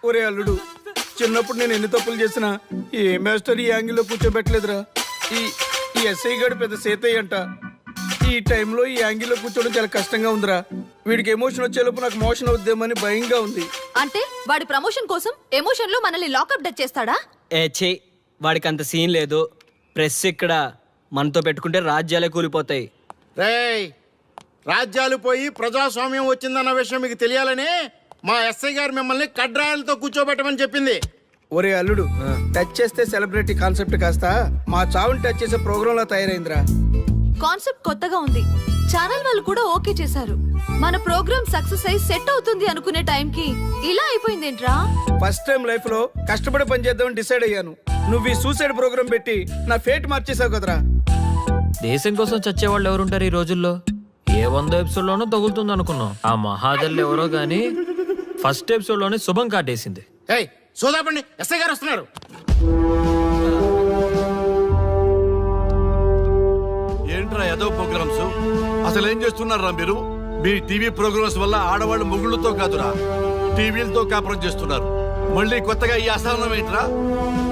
ఒరే అల్లుడు, చిన్నప్పుడు నేను ఎన్ని తప్పులు చేసినా ఏ మాస్టర్ ఈ యాంగిల్లో కూర్చోబెట్టలేదురా. ఈ ఎస్ఐ గడు పెద్ద సేతయ్య అంట. ఈ టైంలో ఈ యాంగిల్లో కూర్చోవడం చాలా కష్టంగా ఉందిరా. వీడికి ఎమోషన్ వచ్చేలోపు నాకు మోషన్ అవుద్దేమని భయంగా ఉంది. అంటే వాడి ప్రమోషన్ కోసం ఎమోషన్ లో మనల్ని లాకప్ డెత్ చేస్తాడా? వాడికి అంత సీన్ లేదు. ప్రెస్ ఇక్కడ మనతో పెట్టుకుంటే రాజ్యాలే కూలిపోతాయి. రేయ్, రాజ్యాలు పోయి ప్రజాస్వామ్యం వచ్చిందన్న విషయం మీకు తెలియాలని మా ఎస్ఐ గారు మిమ్మల్ని కడ్రాయలతో కూర్చోబెట్టమని చెప్పింది. ఒరే అల్లుడు, టచ్ చేస్తే సెలబ్రిటీ కాన్సెప్ట్ కాస్త మా చావుని టచ్ చేసే ప్రోగ్రామ్ లా తయారైందిరా. కాన్సెప్ట్ కొత్తగా ఉంది. ఛానల్ వాళ్ళు కూడా ఓకే చేశారు. మన ప్రోగ్రామ్ సక్సెస్ అయి సెట్ అవుతుంది అనుకునే టైంకి ఇలా అయిపోయిందేంట్రా? ఫస్ట్ టైం లైఫ్ లో కష్టపడి పని చేద్దామని డిసైడ్ అయ్యాను. నువ్వు ఈ సూసైడ్ ప్రోగ్రామ్ పెట్టి నా ఫేట్ మార్చేసావు కదరా. దేశం కోసం చచ్చేవాళ్ళు ఎవరుంటారు ఈ రోజుల్లో? ఏ 100 ఎపిసోడ్లోనో తగులుతుంది అనుకున్నాం. ఆ మహాదల్ ఎవరో గానీ ఫస్ట్ ఎపిసోడ్లోనే శుభం కాటేసింది. ఏయ్ సోదాపండి, ఎస్ఐ గారు వస్తున్నారు. ఏంట్రా ఏదో ప్రోగ్రామ్స్? అసలు ఏం చేస్తున్నారా మీరు? మీ టీవీ ప్రోగ్రామ్స్ వల్ల ఆడవాళ్ళు మొగుళ్ళతో కాదురా, టీవీలతో కాపురం చేస్తున్నారు. మళ్ళీ కొత్తగా ఈ అసహనం ఏంట్రా?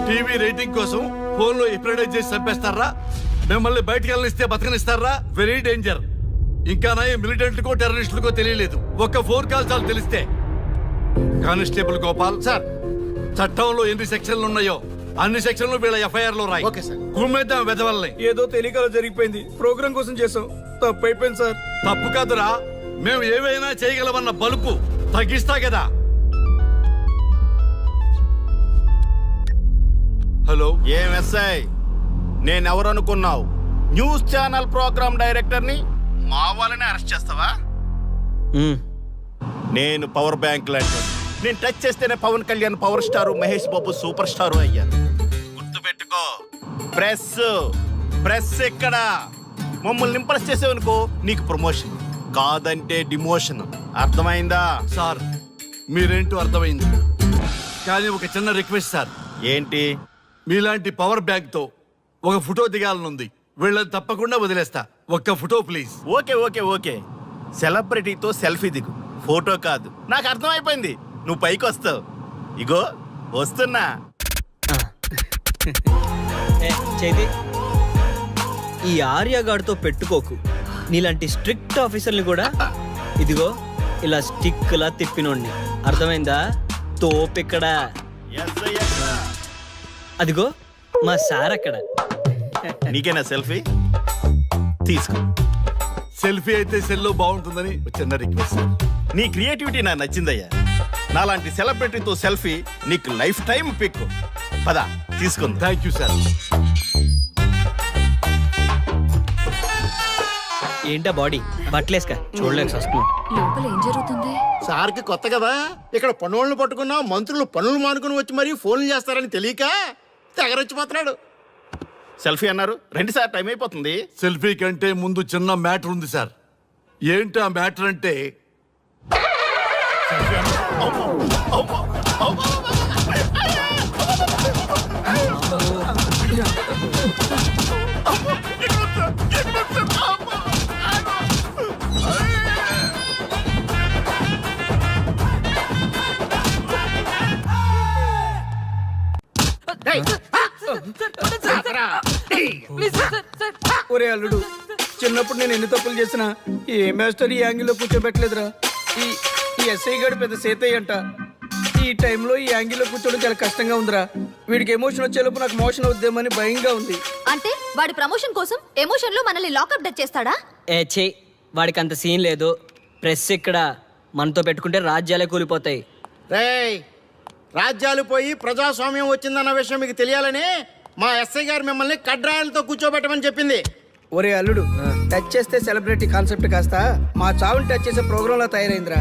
టీవీ రేటింగ్ కోసం ఫోన్లో ఎప్రిడైజ్ చేసి చంపేస్తారా? మిమ్మల్ని బయటకు వెళ్ళనిస్తే బతకనిస్తారా? Very danger. ఇంకా నా మిలిటెంట్లకో టెర్రరిస్టులకో తెలియలేదు, ఒక్క ఫోన్ కాల్ చాలు తెలిస్తే. కానిస్టేబుల్ గోపాల్ సార్, చట్టంలో ఎన్ని సెక్షన్లు ఉన్నాయో అన్ని సెక్షన్లు వీళ్ళ ఎఫ్ఐఆర్ లో రాయి. Okay sir. కుమ్మేద్దాం వెదవల్ని. ఏదో తెలియకలో జరిగిపోయింది. ప్రోగ్రామ్ కోసం చేసాం, తప్పు అయిపోయింది సార్. తప్పు కాదురా, మేము ఏవైనా చేయగలమన్న బలుపు తగ్గిస్తా కదా. హలో, ఏం ఎస్ఐ, నేనెవరనుకున్నావు? న్యూస్ ఛానల్ ప్రోగ్రామ్ డైరెక్టర్ని మా వాళ్ళని అరెస్ట్ చేస్తావా? నేను పవర్ బ్యాంక్ లాంటి. నేను టచ్ చేస్తేనే Pawan Kalyan power star, Mahesh Babu super star అయ్యారు. గుర్తుపెట్టుకో, ప్రెస్ ఇక్కడ మమ్మల్ని ఇంప్రెస్ చేసేవనుకో నీకు ప్రమోషన్, కాదంటే డిమోషన్. అర్థమైందా? సార్ మీరేంటో అర్థమైంది, కానీ ఒక చిన్న రిక్వెస్ట్ సార్. ఏంటి? మీలాంటి పవర్ బ్యాంక్ తో ఒక ఫోటో దిగాలనుంది. వీళ్ళని తప్పకుండా వదిలేస్తా, ఒక్క photo please. Okay okay okay, సెలబ్రిటీతో సెల్ఫీ దిగు, ఫోటో కాదు. నాకు అర్థమైపోయింది, నువ్వు పైకి వస్తావు. ఇగో వస్తున్నా. చేతి ఈ ఆర్యగాడితో పెట్టుకోకు. నీలాంటి స్ట్రిక్ట్ ఆఫీసర్ని కూడా ఇదిగో ఇలా స్టిక్ లా తిప్పినోడిని. అర్థమైందా? తోపిక్కడ. అదిగో మా సార్ అక్కడ. నీకేనా సెల్ఫీ? తీసుకో. సెల్ఫీ అయితే సెల్లో బాగుంటుందని చిన్న రిక్వెస్ట్ సార్. నీ క్రియేటివిటీ నాకు నచ్చిందయ్యా. నాలాంటి సెలబ్రిటీతో సెల్ఫీ నీకు లైఫ్ టైం పిక్. పద తీసుకుంది. Thank you sir. ఏంటా బాడీ బట్టలేసుక చూడలేక వస్తున్నాం. లోపల ఏం జరుగుతుంది? సార్కి కొత్త కదా, ఇక్కడ పనులను పట్టుకున్నా మంత్రులు పనులు మానుకుని వచ్చి మరీ ఫోన్లు చేస్తారని తెలియక తెగరొచ్చిపోతున్నాడు. సెల్ఫీ అన్నారు, 2 సార్ టైం అయిపోతుంది. సెల్ఫీ కంటే ముందు చిన్న మ్యాటర్ ఉంది సార్. ఏంటి ఆ మ్యాటర్ అంటే ఒరే అల్లుడు, చిన్నప్పుడు నేను ఎన్ని తప్పులు చేసినా ఏ మాస్టర్ ఈ యాంగిల్లో కూర్చోబెట్టలేదురా. ఈ ఈ ఎస్ఐ గడు పెద్ద సేతయ్య అంట. ఈ టైంలో ఈ యాంగిల్లో కూర్చోవడం చాలా కష్టంగా ఉందిరా. వీడికి ఎమోషన్ వచ్చేలోపు నాకు మోషన్ అవుద్దేమని భయంగా ఉంది. అంటే వాడి ప్రమోషన్ కోసం ఎమోషన్ లో మనల్ని లాకప్ డచ్ చేస్తాడా? ఛీ, వాడికి అంత సీన్ లేదు. ప్రెస్ ఇక్కడ మనతో పెట్టుకుంటే రాజ్యాలే కూలిపోతాయి. రేయ్, రాజ్యాలు పోయి ప్రజాస్వామ్యం వచ్చిందన్న విషయం మీకు తెలియాలని మా ఎస్ఐ గారు మిమ్మల్ని కడ్రాయలతో కూర్చోబెట్టమని చెప్పింది. ఒరే అల్లుడు, టచ్ చేస్తే సెలబ్రిటీ కాన్సెప్ట్ కాస్త మా చావుని టచ్ చేసే ప్రోగ్రామ్ లా తయారైందిరా.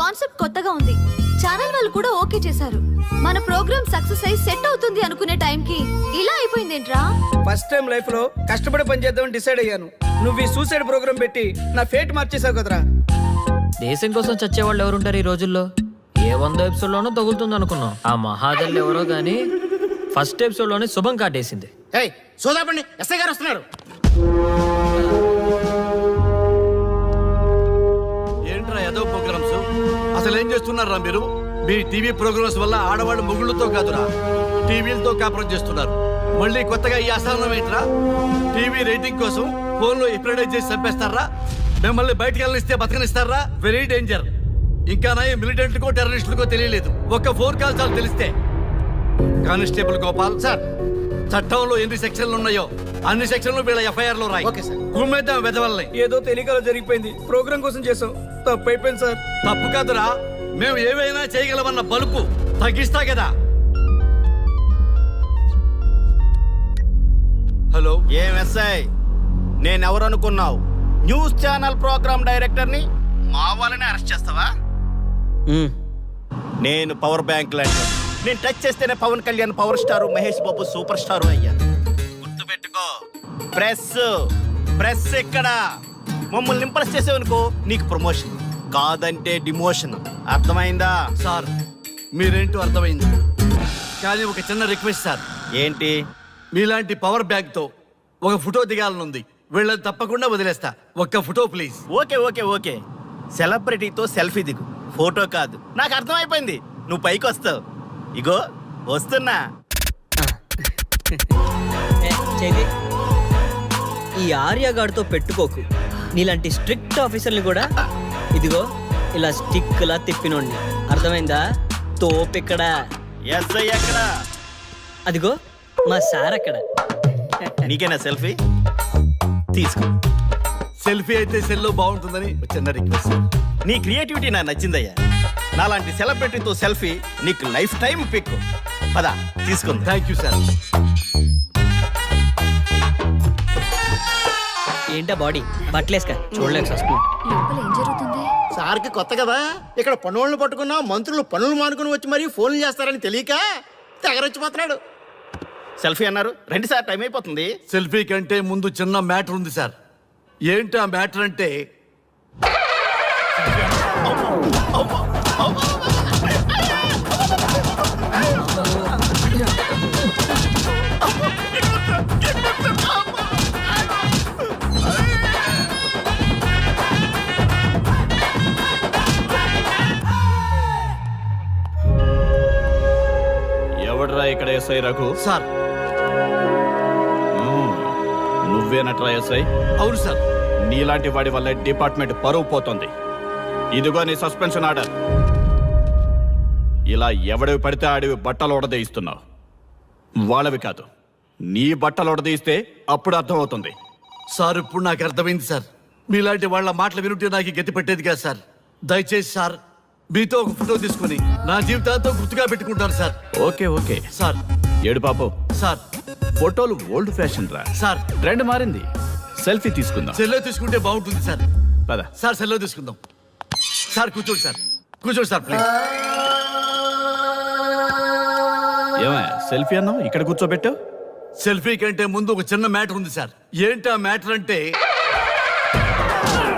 కాన్సెప్ట్ కొత్తగా ఉంది. ఛానల్ వాళ్ళు కూడా ఓకే చేశారు. మన ప్రోగ్రామ్ సక్సెస్ అయి సెట్ అవుతుంది అనుకునే టైంకి ఇలా అయిపోయిందేంట్రా? ఫస్ట్ టైం లైఫ్ లో కష్టపడి పని చేద్దామని డిసైడ్ అయ్యాను. నువ్వు ఈ సూసైడ్ ప్రోగ్రామ్ పెట్టి నా ఫేట్ మార్చేసావు కదరా. దేశం కోసం చచ్చేవాళ్ళు ఎవరుంటారు ఈ రోజుల్లో? ఏ 100 ఎపిసోడ్లోనో తగులుతుంది అనుకున్నాం. ఆ మహాదల్లి ఎవరో గానీ ఫస్ట్ ఎపిసోడ్లోనే శుభం కాటేసింది. ఏయ్ సోదాపండి, ఎస్ఐ గారు వస్తున్నారు. ఏంట్రా ఏదో ప్రోగ్రామ్స్? అసలు ఏం చేస్తున్నారా మీరు? మీ టీవీ ప్రోగ్రామ్స్ వల్ల ఆడవాళ్ళు మొగుళ్ళతో కాదురా, టీవీలతో కాపురం చేస్తున్నారు. మళ్ళీ కొత్తగా ఈ అసహనం ఏంట్రా? టీవీ రేటింగ్ కోసం ఫోన్లో ఎప్రిడైజ్ చేసి చంపేస్తారా? మిమ్మల్ని బయటకు వెళ్ళనిస్తే బతకనిస్తారా? Very danger. ఇంకా నా మిలిటెంట్కో టెర్రరిస్టులకో తెలియలేదు, ఒక్క ఫోన్ కాల్ చాలు తెలిస్తే. కానిస్టేబుల్ గోపాల్ సార్, చట్టంలో ఎన్ని సెక్షన్లు ఉన్నాయో అన్ని సెక్షన్లు వీళ్ళ ఎఫ్ఐఆర్ లో రాయి. కుమ్మేద్దాం వెదవల్ని. ఏదో తెలియకలో జరిగిపోయింది. ప్రోగ్రామ్ కోసం చేసాం, తప్పు అయిపోయింది సార్. తప్పు కాదురా, మేము ఏవైనా చేయగలమన్న బలుపు తగ్గిస్తా కదా. హలో, ఏం ఎస్ఐ, నేనెవరనుకున్నావు? న్యూస్ ఛానల్ ప్రోగ్రామ్ డైరెక్టర్ని. మా వాళ్ళని అరెస్ట్ చేస్తావా? నేను పవర్ బ్యాంక్ లాంటి. నేను టచ్ చేస్తేనే Pawan Kalyan power star, Mahesh Babu super star అయ్యాను. గుర్తుపెట్టుకో, ప్రెస్ ఇక్కడ మమ్మల్ని ఇంప్రెస్ చేసేవనుకో నీకు ప్రమోషన్, కాదంటే డిమోషన్. అర్థమైందా? సార్ మీరేంటో అర్థమైంది, కానీ ఒక చిన్న రిక్వెస్ట్ సార్. ఏంటి? మీలాంటి పవర్ బ్యాంక్ తో ఒక ఫోటో దిగాలనుంది. వీళ్ళని తప్పకుండా వదిలేస్తా. ఒక్క ఫోటో ప్లీజ్. ఓకే. సెలబ్రిటీతో సెల్ఫీ దిగు, ఫోటో కాదు. నాకు అర్థమైపోయింది, నువ్వు పైకి వస్తావు. ఇగో వస్తున్నా. ఈ ఆర్యగాడితో పెట్టుకోకు. నీలాంటి స్ట్రిక్ట్ ఆఫీసర్ని కూడా ఇదిగో ఇలా స్టిక్ లా తిప్పినోండి. అర్థమైందా? తోపిక్కడ. ఎస్ఐ ఎక్కడ? అదిగో మా సార్ అక్కడ. నీకేనా సెల్ఫీ? తీసుకో. సెల్ఫీ అయితే సెల్లో బాగుంటుందని చిన్న రిక్వెస్ట్. నీ క్రియేటివిటీ నాకు నచ్చిందయ్యా. నాలాంటి సెలబ్రిటీతో సెల్ఫీ నీకు లైఫ్ టైం పిక్. పద తీసుకుంది. Thank you sir. ఏంటా బాడీ బట్టలేసుక చూడలేక వస్తున్నాం. లోపల ఏం జరుగుతుంది? సార్కి కొత్త కదా, ఇక్కడ పనులను పట్టుకున్నా మంత్రులు పనులు మానుకుని వచ్చి మరీ ఫోన్లు చేస్తారని తెలియక తెగరొచ్చిపోతున్నాడు. సెల్ఫీ అన్నారు, 2 సార్ టైం అయిపోతుంది. సెల్ఫీ కంటే ముందు చిన్న మ్యాటర్ ఉంది సార్. ఏంటి ఆ మ్యాటర్ అంటే ఎవడ్రా ఇక్కడ ఎస్ఐ రఘు? సార్. నువ్వేనట్రా ఎస్ఐ? అవును సార్. నీలాంటి వాడి వల్ల డిపార్ట్మెంట్ పరువు పోతుంది. ఇదిగో నీ సస్పెన్షన్ ఆర్డర్. ఇలా ఎవడివి పడితే ఆడివి బట్టలు ఉడదీయిస్తున్నావు. వాళ్ళవి కాదు, నీ బట్టలు ఉడదీయిస్తే అప్పుడు అర్థమవుతుంది. సార్ ఇప్పుడు నాకు అర్థమైంది సార్. మీలాంటి వాళ్ళ మాటలు వినుంటే నాకు గతి పెట్టేది కాదు సార్. దయచేసి సార్ మీతో ఒక ఫోటో తీసుకుని నా జీవితాంతో గుర్తుగా పెట్టుకుంటాను సార్. Okay okay sir. ఏడు పాపు సార్ ఫోటోలు ఓల్డ్ ఫ్యాషన్ రా సార్. ట్రెండ్ మారింది. సెల్ఫీ తీసుకుందాం. సెల్లో తీసుకుంటే బాగుంటుంది సార్. పద సార్ సెల్లో తీసుకుందాం. సార్ కూర్చోండి సార్. కూర్చోండి సార్ ప్లీజ్. ఏమయ్య సెల్ఫీ అన్నావు, ఇక్కడ కూర్చోబెట్టావు? సెల్ఫీ కంటే ముందు ఒక చిన్న మ్యాటర్ ఉంది సార్. ఏంటి ఆ మ్యాటర్ అంటే